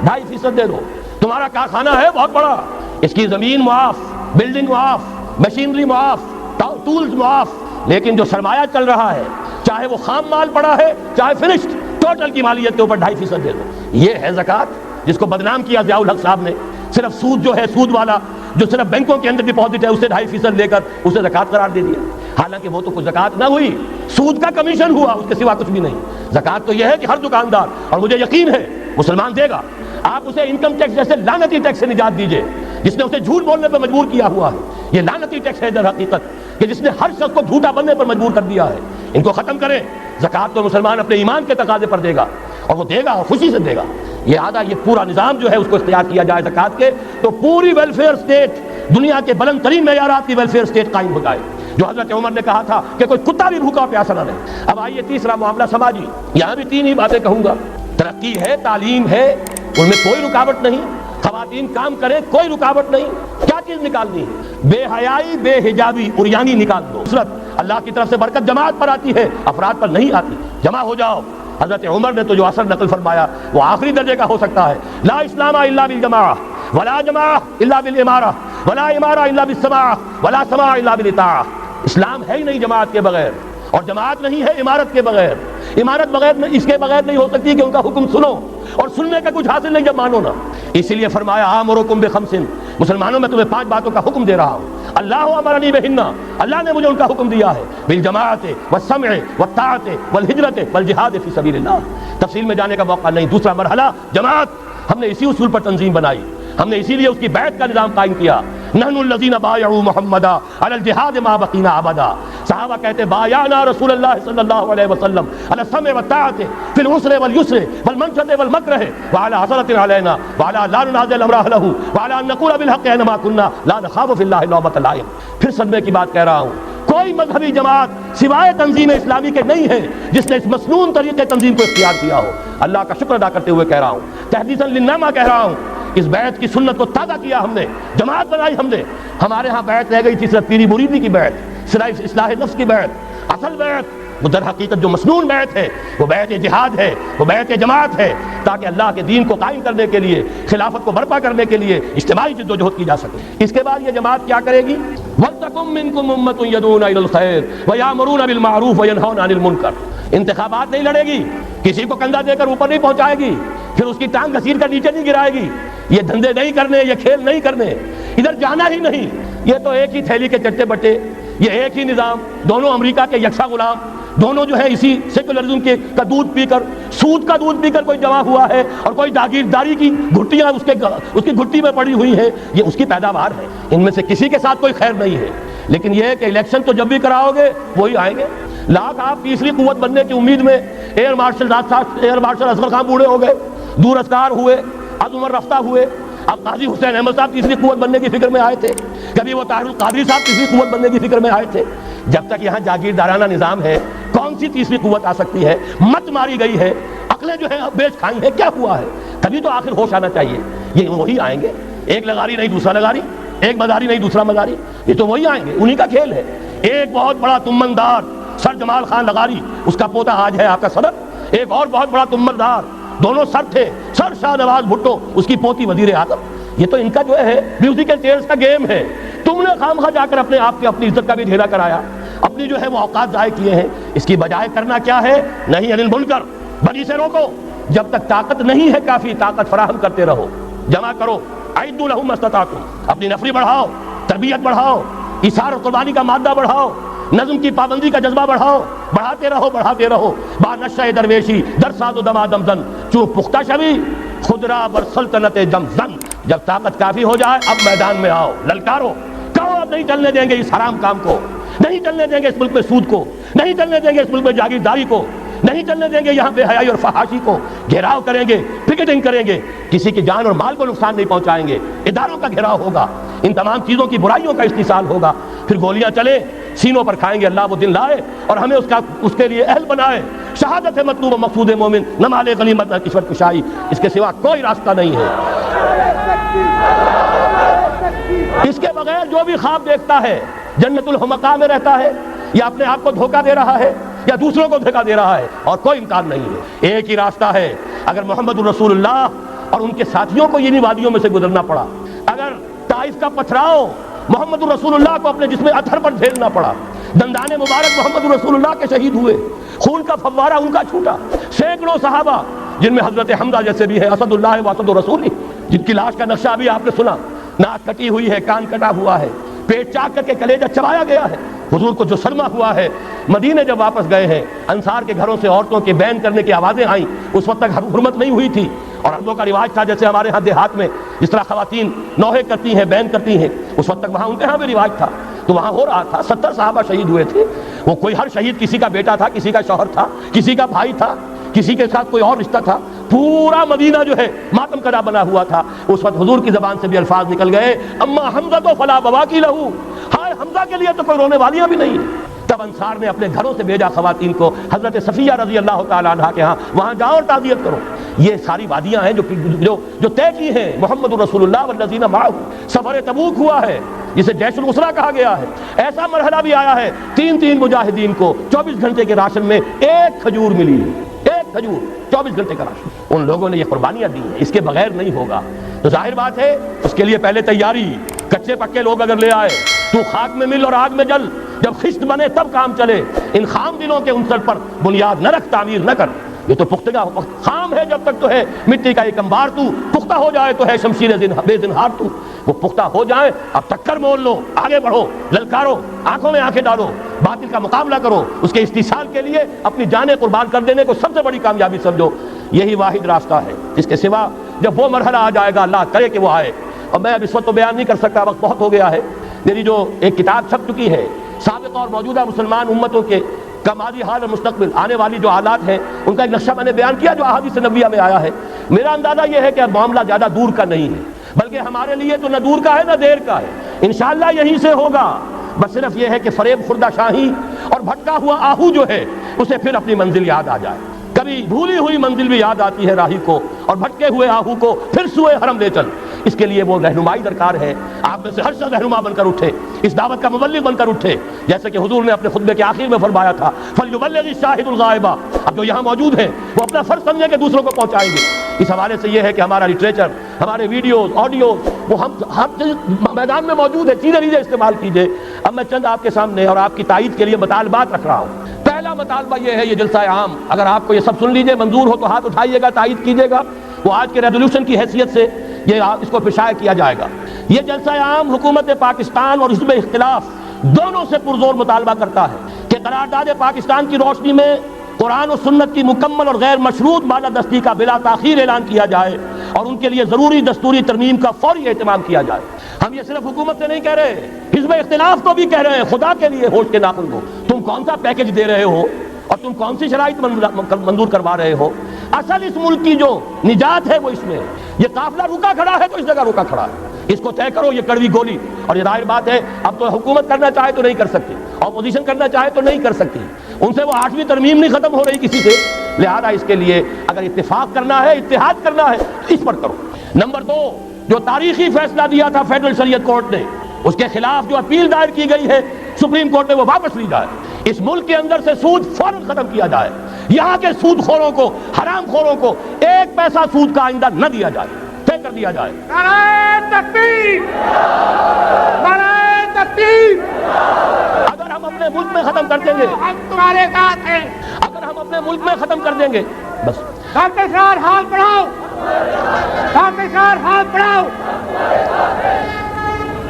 2.5% دے دو. تمہارا کارخانہ ہے بہت بڑا, اس کی زمین معاف, بلڈنگ معاف, مشینری معاف, ٹولز معاف, لیکن جو سرمایہ چل رہا ہے, چاہے وہ خام مال پڑا ہے چاہے فنشڈ, ٹوٹل کی مالیت کے اوپر 2.5% دے دو. یہ ہے زکوٰۃ جس کو بدنام کیا ضیاء الحق صاحب نے. صرف سود جو ہے, سود والا جو صرف بینکوں کے اندر ڈپازٹ ہے, اسے 2.5% لے کر اسے زکوٰۃ قرار دے دیا. حالانکہ وہ تو کوئی زکوٰۃ نہ ہوئی, سود کا کمیشن ہوا, اس کے سوا کچھ بھی نہیں. زکوٰۃ تو یہ ہے کہ ہر دکاندار, اور مجھے یقین ہے مسلمان دے گا, آپ اسے انکم ٹیکس جیسے لعنتی ٹیکس سے نجات دیجئے جس نے اسے جھوٹ بولنے پر مجبور کیا ہوا ہے. یہ لعنتی ٹیکس ہے در حقیقت کہ جس نے ہر شخص کو جھوٹا بننے پر مجبور کر دیا ہے. ان کو ختم کریں. زکوٰۃ تو مسلمان اپنے ایمان کے تقاضے پر دے گا, اور وہ دے گا اور خوشی سے دے گا. یہ آدھا یہ پورا نظام جو ہے اس کو اختیار کیا جائے زکوٰۃ کے, تو پوری ویلفیئر اسٹیٹ, دنیا کے بلند ترین معیارات کی ویلفیئر اسٹیٹ قائم ہو جائے, جو حضرت عمر نے کہا تھا کہ کوئی کتا بھی بھوکا پیاسا نہ رہے. اب آئیے تیسرا معاملہ سماجی. یہاں بھی 3 ہی باتیں کہوں گا. ترقی ہے, تعلیم ہے, ان میں کوئی رکاوٹ نہیں. خواتین کام کریں, کوئی رکاوٹ نہیں. کیا چیز نکالنی ہے؟ بے حیائی, بے حجابی, عریانی نکال دو. نصرت اللہ کی طرف سے برکت جماعت پر آتی ہے, افراد پر نہیں آتی. جمع ہو جاؤ. حضرت عمر نے تو جو اثر نقل فرمایا وہ آخری درجے کا ہو سکتا ہے. لا اسلام الا بالجماعہ, ولا جماعہ الا بالامارہ, ولا امارہ الا بالسماع, ولا سماع الا بالاطاعہ. اسلام ہے ہی نہیں جماعت کے بغیر, اور جماعت نہیں ہے عمارت کے بغیر. عمارت بغیر اس کے بغیر نہیں ہو سکتی کہ ان کا حکم سنو, اور سننے کا کچھ حاصل نہیں جب مانو نا. اسی لیے فرمایا آمرکم بخمس, مسلمانوں میں تمہیں 5 باتوں کا حکم دے رہا ہوں. اللہ امرنی بہن, اللہ نے مجھے ان کا حکم دیا ہے. بالجماعت والسمع والطاعت والہجرت والجہاد فی سبیل اللہ. تفصیل میں جانے کا موقع نہیں. دوسرا مرحلہ جماعت, ہم نے اسی اصول پر تنظیم بنائی, ہم نے اسی لیے اس کی بیعت کا نظام قائم کیا. نحن الذین بایعوا محمدا علی الجہاد ما بقینا ابدا. صحابہ کہتے بایعنا رسول اللہ صلی اللہ علیہ وسلم علی السمع والطاعۃ فی العسر والیسر والمنشط والمکرہ وعلی حسرۃ علینا وعلی لا ننازع الامر اہلہ وعلی ان نقول بالحق اینما کنا لا نخاف فی اللہ لومۃ لائم۔ پھر صدمے کی بات کہہ رہا ہوں، کوئی مذہبی جماعت سوائے تنظیم اسلامی کے نہیں ہے جس نے اس مسنون طریقے تنظیم کو اختیار کیا ہو۔ اللہ کا شکر ادا کرتے ہوئے کہہ رہا ہوں، تحدیثاً للنعمہ کہہ رہا ہوں، اس بیعت کی سنت کو تازہ کیا ہم نے، جماعت بنائی ہم نے۔ ہمارے ہاں بیعت رہ گئی تھی صرف پیری مریدی کی بیعت، صرف اصلاح نفس کی بیعت۔ اصل بیعت وہ در حقیقت جو مسنون بیعت ہے وہ بیعت جہاد ہے، وہ بیعت جماعت ہے، تاکہ اللہ کے دین کو قائم کرنے کے لیے، خلافت کو برپا کرنے کے لیے اجتماعی جدوجہد کی جا سکے۔ اس کے بعد یہ جماعت کیا کرے گی؟ وَلْتَكُن مِّنكُمْ أُمَّةٌ يَدْعُونَ إِلَى الْخَيْرِ وَيَأْمُرُونَ بِالْمَعْرُوفِ وَيَنْهَوْنَ عَنِ الْمُنكَرِ۔ انتخابات نہیں لڑے گی، کسی کو کندھا دے کر اوپر نہیں پہنچائے گی، پھر اس کی ٹانگ گھسیٹ کر نیچے نہیں گرائے گی۔ یہ دھندے نہیں کرنے، یہ کھیل نہیں کرنے، ادھر جانا ہی نہیں۔ یہ تو ایک ہی تھیلی کے چٹے بٹے، یہ ایک ہی نظام، دونوں امریکہ کے یکساں غلام، دونوں جو ہے اسی سیکولرزم کے کا دودھ پی کر، سود کا دودھ پی کر کوئی جمع ہوا ہے، اور کوئی جاگیرداری کی گھٹیاں اس کی گھٹی میں پڑی ہوئی ہیں، یہ اس کی پیداوار ہے۔ ان میں سے کسی کے ساتھ کوئی خیر نہیں ہے، لیکن یہ ہے کہ الیکشن تو جب بھی کراؤ گے وہی آئیں گے۔ لاکھ آپ تیسری قوت بننے کی امید میں ایئر مارشل اصغر خان بوڑھے ہو گئے، دور اسکار ہوئے، از عمر رفتہ ہوئے۔ اب قاضی حسین احمد صاحب تیسری قوت بننے کی فکر میں آئے تھے، کبھی وہ طاہر القادری صاحب تیسری قوت بننے کی فکر میں آئے تھے۔ جب تک یہاں جاگیردارانہ نظام ہے، کون سی تیسری قوت آ سکتی ہے؟ مت ماری گئی ہے، عقلیں جو ہیں بیچ کھائی ہیں، کیا ہوا ہے؟ کبھی تو آخر ہوش آنا چاہیے۔ یہ وہی آئیں گے، ایک لغاری نہیں دوسرا لغاری، ایک مداری نہیں دوسرا مداری، یہ تو وہی آئیں گے، انہی کا کھیل ہے۔ ایک بہت بڑا تمندار سر جمال خان لغاری، اس کا پوتا آج ہے آپ کا صدر۔ ایک اور بہت بڑا تمندار، دونوں سر تھے، سر شاہ نواز بھٹو، اس کی پوتی وزیر اعظم۔ یہ تو ان کا جو ہے میوزیکل چیئرز کا گیم ہے۔ تم نے خامخواہ جا کر اپنے آپ کی اپنی عزت کا بھی ڈھیلا کرایا، اپنی جو ہے وہ اوقات ضائع کیے ہیں۔ اس کی بجائے کرنا کیا ہے؟ نہیں عن المنکر، بدی سے روکو۔ جب تک طاقت نہیں ہے کافی، طاقت فراہم کرتے رہو، جمع کرو۔ اعدوا لهم ما استطعتم، اپنی نفری بڑھاؤ، تربیت بڑھاؤ، ایثار اور قربانی کا مادہ بڑھاؤ، نظم کی پابندی کا جذبہ بڑھاؤ، بڑھاتے رہو بڑھاتے رہو۔ با نشہ درویشی در ساز و دما دم زن، چون پختہ شوی خدرا بر سلطنت دم زن۔ جب طاقت کافی ہو جائے اب میدان میں آؤ، للکارو، کہو اب نہیں چلنے دیں گے اس حرام کام کو، نہیں چلنے دیں گے اس ملک میں سود کو، نہیں چلنے دیں گے اس ملک میں جاگیرداری کو، نہیں چلنے دیں گے یہاں بے حیائی اور فحاشی کو۔ گھیراؤ کریں گے، پکیٹنگ کریں گے، کسی کی جان اور مال کو نقصان نہیں پہنچائیں گے، اداروں کا گھیراؤ ہوگا، ان تمام چیزوں کی برائیوں کا استحصال ہوگا، پھر گولیاں چلے سینوں پر کھائیں گے۔ اللہ وہ دن لائے اور ہمیں اس کے لیے اہل بنائے۔ شہادت ہے مطلوب و مقصود مومن، نہ مال غنیمت نہ کشور کشائی، اس کے سوا کوئی راستہ نہیں ہے۔ اس کے بغیر جو بھی خواب دیکھتا ہے جنت الحمقاء میں رہتا ہے، یا اپنے آپ کو دھوکہ دے رہا ہے، یا دوسروں کو دھوکہ دے رہا ہے، اور کوئی امکان نہیں ہے۔ ایک ہی راستہ ہے، اگر محمد الرسول اللہ اور ان کے ساتھیوں کو انہی وادیوں میں سے گزرنا پڑا، اگر طائف کا پتھراؤ محمد الرسول اللہ کو اپنے جسم اطہر پر جھیلنا پڑا، دندان مبارک محمد الرسول اللہ کے شہید ہوئے، خون کا فوارہ ان کا چھوٹا، سینکڑوں صحابہ جن میں حضرت حمزہ جیسے بھی ہے، اسد اللہ و اسد الرسول، جن کی لاش کا نقشہ ابھی آپ نے سنا، ناک کٹی ہوئی ہے، کان کٹا ہوا ہے، پیٹ چاک کر کے کلیجہ چبایا گیا ہے۔ حضور کو جو صدمہ ہوا ہے، مدینے جب واپس گئے ہیں، انصار کے گھروں سے عورتوں کے بین کرنے کی آوازیں آئیں، اس وقت تک حرمت نہیں ہوئی تھی، اور عربوں کا رواج تھا جیسے ہمارے ہاں دیہات میں جس طرح خواتین نوحے کرتی ہیں، بین کرتی ہیں، اس وقت تک وہاں ان کے ہاں بھی رواج تھا، تو وہاں ہو رہا تھا۔ 70 صحابہ شہید ہوئے تھے، وہ کوئی ہر شہید کسی کا بیٹا تھا، کسی کا شوہر تھا، کسی کا بھائی تھا، کسی کے ساتھ کوئی اور رشتہ تھا، پورا مدینہ جو ہے ماتم کدا بنا ہوا تھا۔ اس وقت حضور کی زبان سے بھی الفاظ نکل گئے، اما حمزہ تو فلا بواکی لہو، ہائے حمزہ کے لیے تو کوئی رونے والیاں بھی نہیں۔ تب انصار نے اپنے گھروں سے بھیجا خواتین کو، حضرت صفیہ رضی اللہ تعالی عنہا کے ہاں، وہاں جاؤ اور تعزیت کرو۔ یہ ساری وادیاں ہیں جو طے کی ہیں محمد الرسول اللہ والذین معہ۔ سفر تبوک ہوا ہے جسے جیش العسرہ کہا گیا ہے، ایسا مرحلہ بھی آیا ہے، 3 مجاہدین کو 24 گھنٹے کے راشن میں ایک کھجور ملی، ایک کھجور، 24 گھنٹے کا راشن۔ ان لوگوں نے یہ قربانیاں دی ہیں، اس کے بغیر نہیں ہوگا۔ تو ظاہر بات ہے اس کے لیے پہلے تیاری، کچے پکے لوگ اگر لے آئے تو خاک میں مل اور آگ میں جل، جب خشت بنے تب کام چلے۔ ان خام دلوں کے عنصر پر بنیاد نہ رکھ، تعمیر نہ کر۔ یہ تو پختگا خام ہے جب تک تو ہے مٹی کا ایک انبار، تو پختہ ہو جائے تو ہے شمشیر بے زنہار تو۔ وہ پختہ ہو جائے اب ٹکر مول لو، آگے بڑھو، للکارو، آنکھوں میں آنکھیں ڈالو، باطل کا مقابلہ کرو، اس کے استحصال کے لیے اپنی جانیں قربان کر دینے کو سب سے بڑی کامیابی سمجھو۔ یہی واحد راستہ ہے، اس کے سوا جب وہ مرحلہ آ جائے گا، اللہ کرے کہ وہ آئے، اور میں اب اس وقت تو بیان نہیں کر سکتا، وقت بہت ہو گیا ہے۔ میری جو ایک کتاب چھپ چکی ہے سابقہ اور موجودہ مسلمان امتوں کے کا ماضی حال اور مستقبل آنے والی جو حالات ہیں ان کا ایک نقشہ میں نے بیان کیا جو احادیث نبویہ میں آیا ہے. میرا اندازہ یہ ہے کہ معاملہ زیادہ دور کا نہیں ہے، بلکہ ہمارے لیے تو نہ دور کا ہے نہ دیر کا ہے، انشاءاللہ یہیں سے ہوگا. بس صرف یہ ہے کہ فریب خوردہ شاہی اور بھٹکا ہوا آہو جو ہے اسے پھر اپنی منزل یاد آ جائے. کبھی بھولی ہوئی منزل بھی یاد آتی ہے راہی کو، اور بھٹکے ہوئے آہو کو پھر سوئے حرم لے چل. اس کے لیے وہ رہنمائی درکار ہے. آپ میں سے ہر شخص رہنما بن کر اٹھے، اس دعوت کا مبلغ بن کر اٹھے، جیسے کہ حضور نے اپنے خطبے کے آخر میں فرمایا تھا فَلْيُبَلِّغِ الشَّاهِدُ الْغَائِبَ. اب جو یہاں موجود ہیں وہ اپنا فرض سمجھیں کہ دوسروں کو پہنچائیں گے. اس حوالے سے یہ ہے کہ ہمارا لٹریچر، ہمارے ویڈیوز، آڈیوز وہ ہم ہر میدان میں موجود ہے، چیزیں لیجیے، استعمال کیجیے. اب میں چند آپ کے سامنے اور آپ کی تائید کے لیے مطالبات رکھ رہا ہوں. پہلا مطالبہ یہ ہے، یہ جلسہ عام اگر آپ کو یہ سب سن لیجیے، منظور ہو تو ہاتھ اٹھائیے گا، تائید کیجیے گا. وہ آج کے ریزولوشن کی حیثیت سے یہ اس کو پیشائع کیا جائے گا. یہ جلسہ عام حکومت پاکستان اور حزب اختلاف دونوں سے پرزور مطالبہ کرتا ہے کہ قرارداد پاکستان کی روشنی میں قرآن و سنت کی مکمل اور غیر مشروط بالادستی کا بلا تاخیر اعلان کیا جائے اور ان کے لیے ضروری دستوری ترمیم کا فوری اہتمام کیا جائے. ہم یہ صرف حکومت سے نہیں کہہ رہے، حزب اختلاف کو بھی کہہ رہے ہیں. خدا کے لیے ہوش کے ناخن کو، تم کون سا پیکج دے رہے ہو اور تم کون سی شرائط منظور کروا رہے ہو؟ اصل اس ملک کی جو نجات ہے وہ اس میں. یہ قافلہ رکا کھڑا ہے تو اس جگہ رکا کھڑا ہے، اس کو طے کرو. یہ کڑوی گولی، اور یہ ظاہر بات ہے اب تو حکومت کرنا چاہے تو نہیں کر سکتی، اپوزیشن کرنا چاہے تو نہیں کر سکتی. ان سے وہ 8ویں ترمیم نہیں ختم ہو رہی کسی سے. لہذا اس کے لیے اگر اتفاق کرنا ہے، اتحاد کرنا ہے، اس پر کرو. نمبر 2، جو تاریخی فیصلہ دیا تھا فیڈرل شریعت کورٹ نے، اس کے خلاف جو اپیل دائر کی گئی ہے سپریم کورٹ میں، وہ واپس لی جائے. اس ملک کے اندر سے سود فوراً ختم کیا جائے. یہاں کے سود خوروں کو، حرام خوروں کو 1 پیسہ سود کا آئندہ نہ دیا جائے، طے کر دیا جائے. نعرہ تکبیر! نعرہ تکبیر! اگر ہم اپنے ملک میں ختم کر دیں گے، ہم تمہارے ساتھ ہیں. اگر ہم اپنے ملک میں ختم کر دیں گے، بس خاکسار ہاتھ بڑھاؤ، خاکسار ہاتھ بڑھاؤ.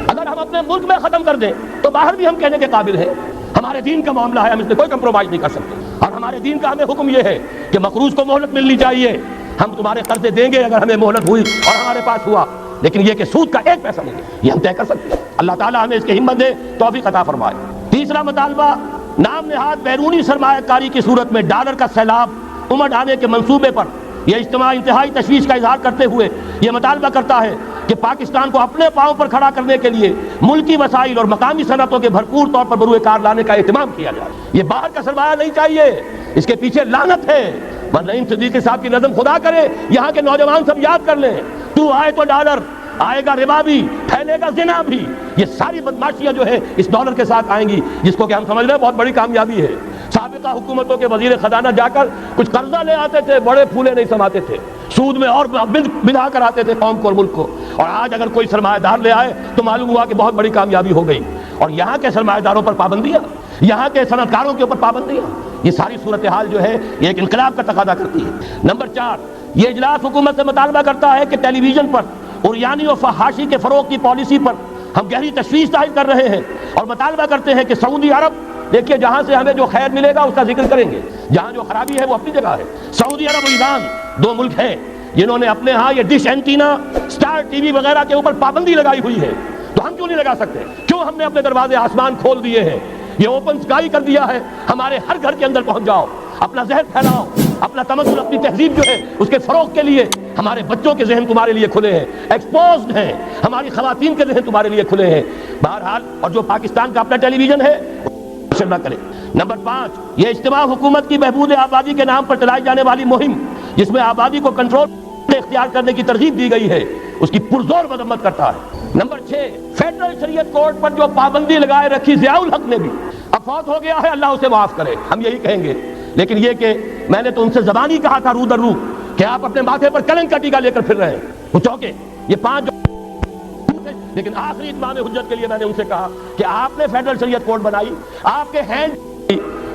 اگر ہم اپنے ملک میں ختم کر دیں تو باہر بھی ہم کہنے کے قابل ہیں. ہمارے دین کا معاملہ ہے، ہم اس میں کوئی کمپرومائز نہیں کر سکتے. اور ہمارے دین کا ہمیں حکم یہ ہے کہ مقروض کو مہلت ملنی چاہیے. ہم تمہارے قرضے دیں گے اگر ہمیں مہلت ہوئی اور ہمارے پاس ہوا، لیکن یہ کہ سود کا 1 پیسہ نہیں دے، یہ ہم طے کر سکتے ہیں. اللہ تعالیٰ ہمیں اس کی ہمت دے، توفیق عطا فرمائے. تیسرا مطالبہ، نام نہاد بیرونی سرمایہ کاری کی صورت میں ڈالر کا سیلاب امڑ آنے کے منصوبے پر یہ اجتماع انتہائی تشویش کا اظہار کرتے ہوئے یہ مطالبہ کرتا ہے کہ پاکستان کو اپنے پاؤں پر کھڑا کرنے کے لیے ملکی وسائل اور مقامی صنعتوں کے بھرپور طور پر بروئے کار لانے کا اہتمام کیا جائے. یہ باہر کا سرمایہ نہیں چاہیے، اس کے پیچھے لعنت ہے. نعیم صدیقی صاحب کی نظم خدا کرے یہاں کے نوجوان سب یاد کر لیں، تو آئے تو ڈالر، آئے گا ربا بھی، پھیلے گا زنا بھی. یہ ساری بدماشیاں جو ہے اس ڈالر کے ساتھ آئیں گی، جس کو کہ ہم سمجھ رہے ہیں بہت بڑی کامیابی ہے. سابقہ حکومتوں کے وزیر خزانہ جا کر کچھ قرضہ لے آتے تھے، بڑے پھولے نہیں سماتے تھے، سود میں اور بلا کر آتے تھے قوم کو اور ملک کو. اور آج اگر کوئی سرمایہ دار لے آئے تو معلوم ہوا کہ بہت بڑی کامیابی ہو گئی. اور یہاں کے سرمایہ داروں پر پابندیاں، یہاں کے صنعت کاروں کے اوپر پابندیاں، یہ ساری صورتحال جو ہے یہ ایک انقلاب کا تقاضا کرتی ہے. نمبر 4، یہ اجلاس حکومت سے مطالبہ کرتا ہے کہ ٹیلی ویژن پر عریانی و فحاشی کے فروغ کی پالیسی پر ہم گہری تشویش ظاہر کر رہے ہیں اور مطالبہ کرتے ہیں کہ سعودی عرب، دیکھیے جہاں سے ہمیں جو خیر ملے گا اس کا ذکر کریں گے، جہاں جو خرابی ہے وہ اپنی جگہ ہے. سعودی عرب اور ایران 2 ملک ہیں جنہوں نے اپنے ہاں یہ dish antenna, star T V وغیرہ کے اوپر پابندی لگائی ہوئی ہے. تو ہم کیوں نہیں لگا سکتے؟ کیوں ہم نے اپنے دروازے آسمان کھول دیے ہیں؟ یہ اوپن سکائی کر دیا ہے. ہمارے ہر گھر کے اندر پہنچ جاؤ، اپنا ذہن پھیلاؤ، اپنا تمدن، اپنی تہذیب جو ہے اس کے فروغ کے لیے ہمارے بچوں کے ذہن تمہارے لیے کھلے ہیں، ایکسپوزڈ ہیں. ہماری خواتین کے ذہن تمہارے لیے کھلے ہیں. بہرحال، اور جو پاکستان کا اپنا ٹیلی ویژن ہے نہ کرے. نمبر 5، یہ اجتماع حکومت کی بہبود آبادی کے نام پر چلائی جانے والی مہم جس میں آبادی کو کنٹرول اختیار کرنے کی ترغیب دی گئی ہے اس کی پرزور مذمت کرتا ہے. نمبر 6، فیڈرل شریعت کورٹ پر جو پابندی لگائے رکھی ضیاء الحق نے بھی، اب فوت ہو گیا ہے، اللہ اسے معاف کرے، ہم یہی کہیں گے. لیکن یہ کہ میں نے تو ان سے زبانی کہا تھا رو در رو کہ آپ اپنے ماتھے پر کلنک کا ٹیکا لے کر پھر رہے ہیں. وہ چوکے، یہ 5 لیکن آخری اتمام حجت کے لیے میں نے ان سے کہا کہ آپ نے فیڈرل شریعت کورٹ بنائی، آپ کے ہینڈ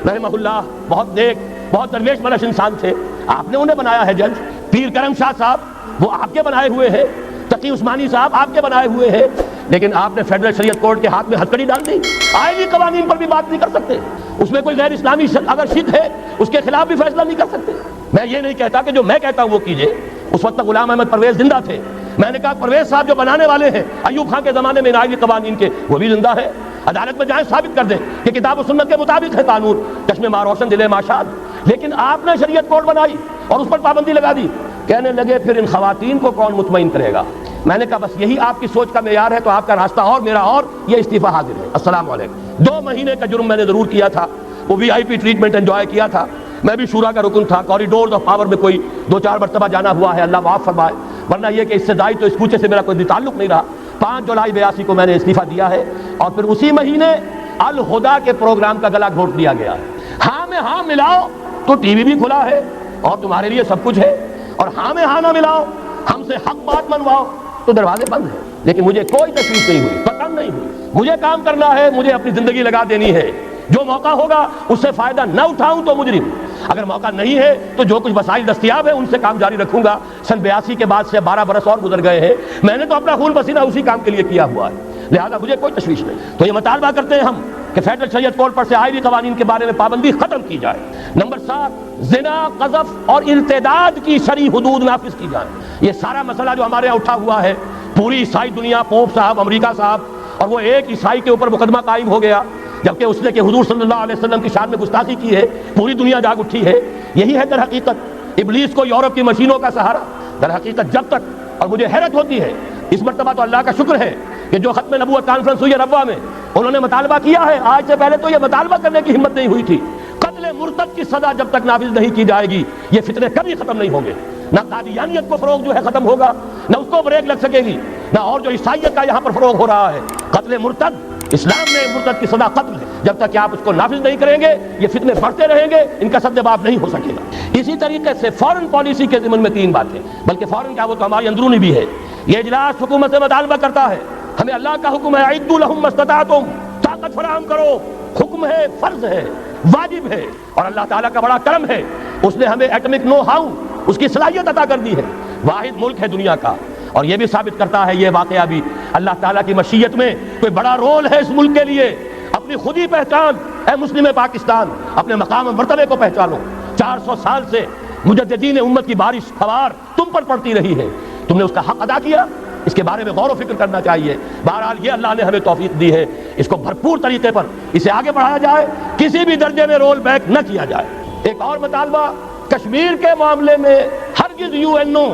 رحمہ اللہ بہت نیک، بہت درویش منش انسان تھے، آپ نے انہیں بنایا ہے جج. پیر کرم شاہ صاحب وہ آپ کے بنائے ہوئے ہیں، تقی عثمانی صاحب آپ کے بنائے ہوئے ہیں، لیکن آپ نے فیڈرل شریعت کورٹ کے ہاتھ میں ہتھکڑی ڈال دی. آئینی قوانین پر بھی بات نہیں کر سکتے، اس میں کوئی غیر اسلامی اگر شک ہے اس کے خلاف بھی فیصلہ نہیں کر سکتے. میں یہ نہیں کہتا کہ جو میں کہتا ہوں وہ کیجئے. اس وقت تک غلام احمد پرویز زندہ تھے، میں نے کہا پرویز صاحب جو بنانے والے ہیں ایوب خان کے زمانے میں آئینی قوانین کے، وہ بھی زندہ ہے. عدالت میں جائیں ثابت کر دیں کہ کتاب و سنت کے مطابق ہے قانون، چشم ماں روشن دل ماشاد۔ لیکن آپ نے شریعت کوڈ بنائی اور اس پر پابندی لگا دی، کہنے لگے پھر ان خواتین کو کون مطمئن کرے گا؟ میں نے کہا بس یہی آپ کی سوچ کا معیار ہے تو آپ کا راستہ اور میرا اور، یہ استعفیٰ حاضر ہے۔ السلام علیکم۔ 2 مہینے کا جرم میں نے ضرور کیا تھا، وہ وی آئی پی ٹریٹمنٹ انجوائے کیا تھا، میں بھی شورا کا رکن تھا، کوریڈورز آف پاور میں کوئی 2-4 مرتبہ جانا ہوا ہے، اللہ معاف فرمائے، ورنہ یہ کہ اس سے زائد تو اس کوچے سے میرا کوئی تعلق نہیں رہا۔ 5 جولائی 82 کو میں نے استعفیٰ دیا ہے، اور پھر اسی مہینے الہدا کے پروگرام کا گلا گھونٹ دیا گیا ہے۔ ہاں میں ہاں ملاؤ تو ٹی وی بھی کھلا ہے اور تمہارے لیے سب کچھ ہے، اور ہاں میں ہاں نہ ملاؤ، ہم سے حق بات منواؤ تو دروازے بند ہیں۔ لیکن مجھے کوئی تشویش نہیں ہوئی، پسند نہیں ہوئی، مجھے کام کرنا ہے، مجھے اپنی زندگی لگا دینی ہے، جو موقع ہوگا اس سے فائدہ نہ اٹھاؤں تو مجرم، اگر موقع نہیں ہے تو جو کچھ وسائل دستیاب ہے ان سے کام جاری رکھوں گا۔ سن 82 کے بعد سے 12 برس اور گزر گئے ہیں، میں نے تو اپنا خون پسینہ اسی کام کے لیے کیا ہوا ہے، لہذا مجھے کوئی تشویش نہیں۔ تو یہ مطالبہ کرتے ہیں ہم کہ فیڈرل شریعت کوڈ پر سے عائلی قوانین کے بارے میں پابندی ختم کی جائے۔ نمبر 7، زنا، قذف اور ارتداد کی شرعی حدود نافذ کی جائیں۔ یہ سارا مسئلہ جو ہمارے یہاں اٹھا ہوا ہے، پوری عیسائی دنیا، پوپ صاحب، امریکہ صاحب، اور وہ ایک عیسائی کے اوپر مقدمہ قائم ہو گیا جبکہ اس نے کہ حضور صلی اللہ علیہ وسلم کی شان میں گستاخی کی ہے، پوری دنیا جاگ اٹھی ہے۔ یہی ہے در حقیقت ابلیس کو یورپ کی مشینوں کا سہارا۔ در حقیقت جب تک، اور مجھے حیرت ہوتی ہے، اس مرتبہ تو اللہ کا شکر ہے کہ جو ختم نبوت کانفرنس ہوئی ہے ربوہ میں، انہوں نے مطالبہ کیا ہے، آج سے پہلے تو یہ مطالبہ کرنے کی ہمت نہیں ہوئی تھی، قتل مرتد کی سزا جب تک نافذ نہیں کی جائے گی یہ فتنے کبھی ختم نہیں ہوں گے، نہ قادیانیت کو فروغ جو ہے ختم ہوگا، نہ اس کو بریک لگ سکے گی، نہ اور جو عیسائیت کا یہاں پر فروغ ہو رہا ہے۔ قتل مرتد، اسلام میں مرتد کی سزا قتل ہے، جب تک کہ آپ اس کو نافذ نہیں کریں گے یہ فتنے بڑھتے رہیں گے، ان کا سد جواب نہیں ہو سکے گا۔ اسی طریقے سے فورن پالیسی کے ضمن میں 3 باتیں، بلکہ فورن کیا وہ تو ہماری اندرونی بھی ہے۔ یہ اجلاس حکومت سے مطالبہ کرتا ہے، ہمیں اللہ کا حکم ہے اعدوا لهم ما استطعتم، طاقت فراہم کرو، حکم ہے، فرض ہے، واجب ہے، اور اللہ تعالیٰ کا بڑا کرم ہے، اس نے ہمیں ایٹمک نو ہاؤ، اس کی صلاحیت عطا کر دی ہے، واحد ملک ہے دنیا کا، اور یہ بھی ثابت کرتا ہے یہ واقعہ بھی اللہ تعالیٰ کی مشیت میں کوئی بڑا رول ہے اس ملک کے لیے۔ اپنی خودی پہچان، اے مسلم پاکستان، اپنے مقام و مرتبے کو پہچانو۔ 400 سال سے مجددین امت کی بارش فوار تم پر پڑتی رہی ہے، تم نے اس کا حق ادا کیا، اس کے بارے میں غور و فکر کرنا چاہیے۔ بہرحال یہ اللہ نے ہمیں توفیق دی ہے، اس کو بھرپور طریقے پر اسے آگے بڑھایا جائے، کسی بھی درجے میں رول بیک نہ کیا جائے۔ ایک اور مطالبہ، کشمیر کے معاملے میں ہرگز یو این او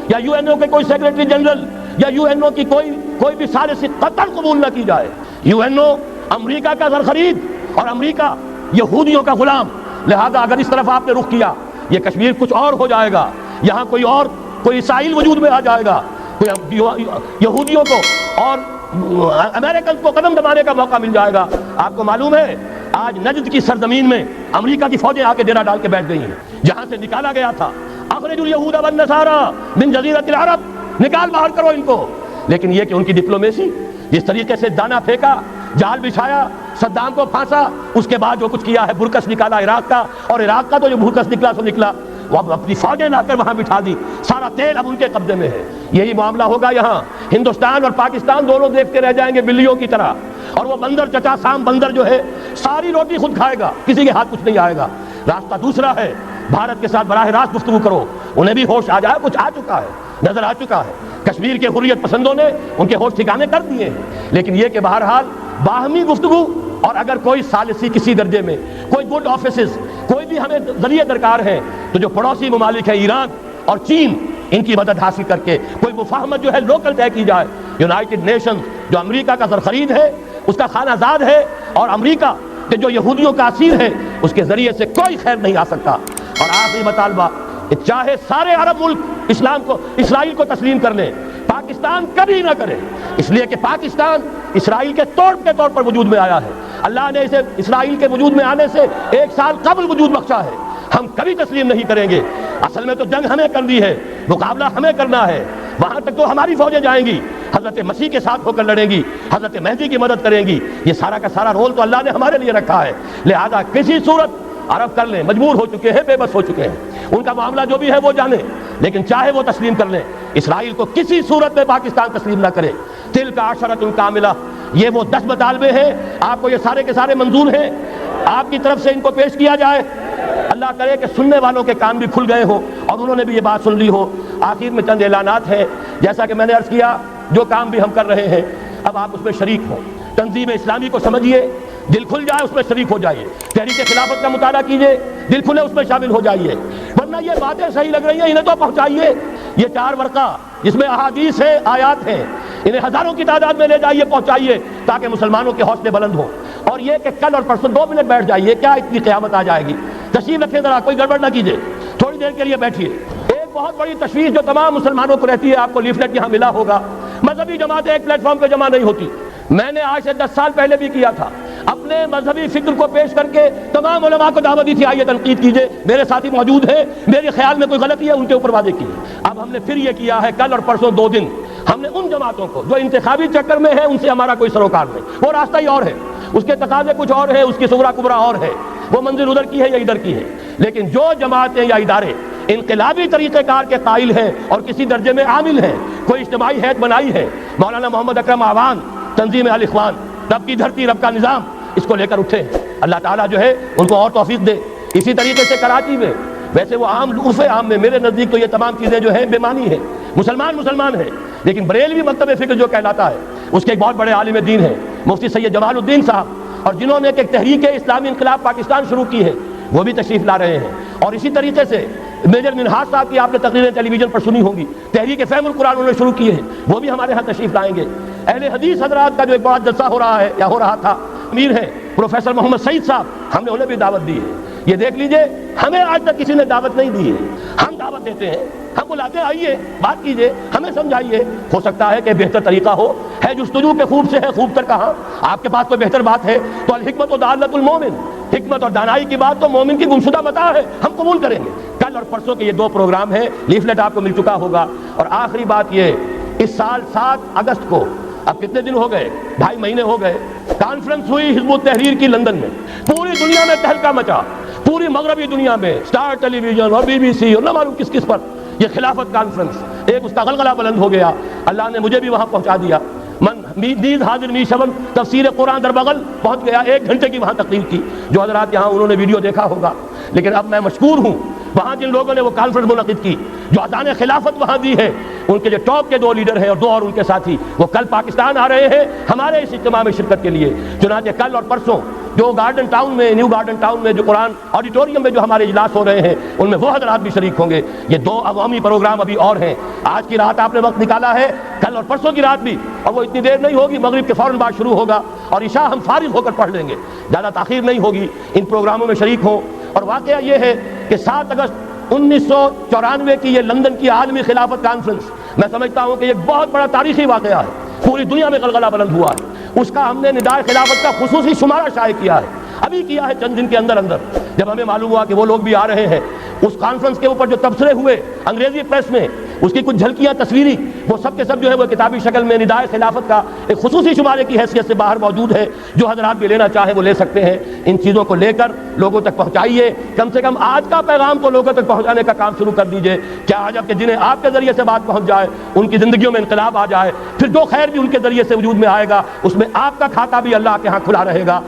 یا یو این او کے کوئی سیکریٹری جنرل یا یو این او کی کوئی بھی ثالثی قطعاً قبول نہ کی جائے۔ یو این او امریکہ کا زر خرید اور امریکہ یہودیوں کا غلام، لہذا اگر اس طرف آپ نے رخ کیا یہ کشمیر کچھ اور ہو جائے گا، یہاں کوئی اسرائیل وجود میں آ جائے گا، کوئی یہودیوں کو اور امریکن کو قدم دبانے کا موقع مل جائے گا۔ آپ کو معلوم ہے آج نجد کی سرزمین میں امریکہ کی فوجیں آ کے ڈیرا ڈال کے بیٹھ گئی ہیں، جہاں سے نکالا گیا تھا اخرجوا اليهود والنصارى من جزیرۃ العرب، نکال باہر کرو ان کو۔ لیکن یہ کہ ان کی ڈپلومیسی، جس طریقے سے دانا پھینکا، جال بچھایا، صدام کو پھانسا، اس کے بعد جو کچھ کیا ہے، برکس نکالا عراق کا، اور عراق کا تو جو برکس نکلا سو نکلا، وہ اپنی فوجیں لا کر وہاں بٹھا دی، سارا تیل اب ان کے قبضے میں ہے۔ یہی معاملہ ہوگا یہاں، ہندوستان اور پاکستان دونوں دیکھتے رہ جائیں گے بلیوں کی طرح، اور وہ بندر چچا سام بندر جو ہے ساری روٹی خود کھائے گا، کسی کے ہاتھ کچھ نہیں آئے گا۔ راستہ دوسرا ہے، بھارت کے ساتھ براہ راست گفتگو کرو، انہیں بھی ہوش آ جائے، کچھ آ چکا ہے، نظر آ چکا ہے، کشمیر کے حریت پسندوں نے ان کے ہوش ٹھکانے کر دیے ہیں، لیکن یہ کہ بہرحال باہمی گفتگو، اور اگر کوئی ثالثی کسی درجے میں، کوئی گڈ آفیسز، کوئی بھی ہمیں ذریعے درکار ہے تو جو پڑوسی ممالک ہیں ایران اور چین، ان کی مدد حاصل کر کے کوئی مفاہمت جو ہے لوکل طے کی جائے۔ یونائٹڈ نیشنز جو امریکہ کا زرخرید ہے، اس کا خانہ زاد ہے، اور امریکہ کہ جو یہودیوں کا اسیر ہے، اس کے ذریعے سے کوئی خیر نہیں آ سکتا۔ اور آخری مطالبہ، چاہے سارے عرب ملک اسرائیل کو تسلیم کر لیں، پاکستان کبھی نہ کرے، اس لیے کہ پاکستان اسرائیل کے طور پر وجود میں آیا ہے، اللہ نے اسے اسرائیل کے وجود میں آنے سے 1 سال قبل وجود بخشا ہے، ہم کبھی تسلیم نہیں کریں گے۔ اصل میں تو جنگ ہمیں کرنی ہے، مقابلہ ہمیں کرنا ہے، وہاں تک تو ہماری فوجیں جائیں گی، حضرت مسیح کے ساتھ ہو کر لڑیں گی، حضرت مہدی کی مدد کریں گی، یہ سارا کا سارا رول تو اللہ نے ہمارے لیے رکھا ہے، لہذا کسی صورت عرب کر لیں، مجبور ہو چکے ہیں، بے بس ہو چکے ہیں، ان کا معاملہ جو بھی ہے وہ جانے، لیکن چاہے وہ تسلیم کر لیں، اسرائیل کو کسی صورت میں پاکستان تسلیم نہ کرے۔ تلک عشرۃ کاملہ، یہ وہ 10 مطالبے ہیں، آپ کو یہ سارے کے سارے منظور ہیں، آپ کی طرف سے ان کو پیش کیا جائے، اللہ کرے کہ سننے والوں کے کان بھی کھل گئے ہوں اور انہوں نے بھی یہ بات سن لی ہو۔ آخر میں چند اعلانات ہیں، جیسا کہ میں نے عرض کیا، جو کام بھی ہم کر رہے ہیں اب آپ اس میں شریک ہوں، تنظیم اسلامی کو سمجھیے، دل کھل جائے اس میں شریک ہو جائیے، تحریک خلافت کا مطالعہ کیجیے، دل کھلے اس میں شامل ہو جائیے، ورنہ یہ باتیں صحیح لگ رہی ہیں انہیں تو پہنچائیے۔ یہ 4 ورقہ جس میں احادیث ہیں، آیات ہیں، انہیں ہزاروں کی تعداد میں لے جائیے، پہنچائیے، تاکہ مسلمانوں کے حوصلے بلند ہوں۔ اور یہ کہ کل اور پرسوں 2 منٹ بیٹھ جائیے، کیا اتنی قیامت آ جائے گی؟ تشریف رکھیں ذرا، کوئی گڑبڑ نہ کیجیے، تھوڑی دیر کے لیے بیٹھیے۔ ایک بہت بڑی تشویش جو تمام مسلمانوں کو رہتی ہے، آپ کو لیفلیٹ یہاں ملا ہوگا، مذہبی جماعتیں ایک پلیٹ فارم پہ جمع نہیں ہوتی۔ میں نے آج سے 10 سال پہلے بھی کیا تھا، اپنے مذہبی فکر کو پیش کر کے تمام علماء کو دعوت دی تھی، آئیے تنقید کیجیے، میرے ساتھی موجود ہیں، میرے خیال میں کوئی غلطی ہے ان کے اوپر واضح کیجیے۔ اب ہم نے پھر یہ کیا ہے، کل اور پرسوں 2 دن ہم نے ان جماعتوں کو جو انتخابی چکر میں ہے، ان سے ہمارا کوئی سروکار نہیں، وہ راستہ ہی اور ہے، اس کے تقاضے کچھ اور ہیں، اس کی صغرا کبرا اور ہے، وہ منزل ادھر کی ہے یا ادھر کی ہے۔ لیکن جو جماعتیں یا ادارے انقلابی طریقہ کار کے قائل ہیں اور کسی درجے میں عامل ہیں، کوئی اجتماعی ہیئت بنائی ہے، مولانا محمد اکرم آوان، تنظیم الاخوان، رب کی دھرتی رب کا نظام، اس کو لے کر اٹھے، اللہ تعالیٰ جو ہے ان کو اور توفیق دے۔ اسی طریقے سے کراچی میں، ویسے وہ عرف عام میں میرے نزدیک تو یہ تمام چیزیں جو ہیں بے معنی ہیں، مسلمان ہیں، لیکن بریلوی مکتب فکر جو کہلاتا ہے، اس کے ایک بہت بڑے عالم دین ہیں مفتی سید جمال الدین صاحب، اور جنہوں نے ایک تحریک اسلامی انقلاب پاکستان شروع کی ہے، وہ بھی تشریف لا رہے ہیں۔ اور اسی طریقے سے میجر منہاج صاحب کی آپ نے تقریریں ٹیلی ویژن پر سنی ہوں گی، تحریک فہم القرآن انہوں نے شروع کی ہے، وہ بھی ہمارے ہاں تشریف لائیں گے۔ اہل حدیث حضرات کا جو ایک بڑا جلسہ ہو رہا ہے یا ہو رہا تھا، امیر ہیں پروفیسر محمد سعید صاحب، ہم نے انہیں بھی دعوت دی ہے۔ یہ دیکھ لیجئے، ہمیں آج تک کسی نے دعوت نہیں دی ہے، ہم دعوت دیتے ہیں، ہم بلاتے ہیں، آئیے بات کیجئے، ہمیں سمجھائیے، ہو سکتا ہے کہ بہتر طریقہ ہو، ہے جستجو کے خوب سے ہے خوب تر کہاں، آپ کے پاس کوئی بہتر بات ہے تو الحکمت و دالت المومن، حکمت اور دانائی کی بات تو مومن کی گمشدہ متاع ہے، ہم قبول کریں گے۔ کل اور پرسوں کے یہ 2 پروگرام ہیں، لیفلیٹ آپ کو مل چکا ہوگا۔ اور آخری بات یہ، اس سال 7 اگست کو، اب کتنے دن ہو گئے، 2.5 مہینے ہو گئے، کانفرنس ہوئی حزب التحریر کی لندن میں، پوری دنیا میں تہلکہ مچا، پوری مغربی دنیا میں، سٹار ٹیلی ویژن اور BBC اور نہ معلوم کس پر یہ خلافت کانفرنس، ایک اس کا غلغلہ بلند ہو گیا۔ اللہ نے مجھے بھی وہاں پہنچا دیا، من نیز حاضر می شون، تفسیر قرآن در بغل پہنچ گیا، 1 گھنٹے کی وہاں تقریر کی، جو حضرات یہاں انہوں نے ویڈیو دیکھا ہوگا۔ لیکن اب میں مشکور ہوں، وہاں جن لوگوں نے وہ کانفرنس منعقد کی، جو اذان خلافت وہاں دی ہے، ان کے جو ٹاپ کے 2 لیڈر ہیں اور 2 اور ان کے ساتھی، وہ کل پاکستان آ رہے ہیں ہمارے اس اجتماع میں شرکت کے لیے۔ چنانچہ کل اور پرسوں جو گارڈن ٹاؤن میں، نیو گارڈن ٹاؤن میں جو قرآن آڈیٹوریم میں جو ہمارے اجلاس ہو رہے ہیں، ان میں وہ حضرات بھی شریک ہوں گے۔ یہ 2 عوامی پروگرام ابھی اور ہیں، آج کی رات آپ نے وقت نکالا ہے، کل اور پرسوں کی رات بھی، اور وہ اتنی دیر نہیں ہوگی، مغرب کے فوراً بعد شروع ہوگا، اور عشاء ہم فارغ ہو کر پڑھ لیں گے، زیادہ تاخیر نہیں ہوگی، ان پروگراموں میں شریک ہوں۔ اور واقعہ یہ ہے کہ 7 اگست 1994 کی یہ لندن کی عالمی خلافت کانفرنس، میں سمجھتا ہوں کہ یہ بہت بڑا تاریخی واقعہ ہے، پوری دنیا میں غلغلہ بلند ہوا ہے۔ اس کا ہم نے ندائے خلافت کا خصوصی شمارہ شائع کیا ہے، ابھی کیا ہے چند دن کے اندر جب ہمیں معلوم ہوا کہ وہ لوگ بھی آ رہے ہیں۔ اس کانفرنس کے اوپر جو تبصرے ہوئے انگریزی پریس میں، اس کی کچھ جھلکیاں تصویری، وہ سب کے سب جو ہے وہ کتابی شکل میں ندائے خلافت کا ایک خصوصی شمارے کی حیثیت سے باہر موجود ہے، جو حضرات بھی لینا چاہیں وہ لے سکتے ہیں۔ ان چیزوں کو لے کر لوگوں تک پہنچائیے، کم سے کم آج کا پیغام تو لوگوں تک پہنچانے کا کام شروع کر دیجئے۔ کیا عجب کہ جنہیں آپ کے ذریعے سے بات پہنچ جائے، ان کی زندگیوں میں انقلاب آ جائے، پھر جو خیر بھی ان کے ذریعے سے وجود میں آئے گا، اس میں آپ کا کھاتہ بھی اللہ کے ہاں کھلا رہے گا۔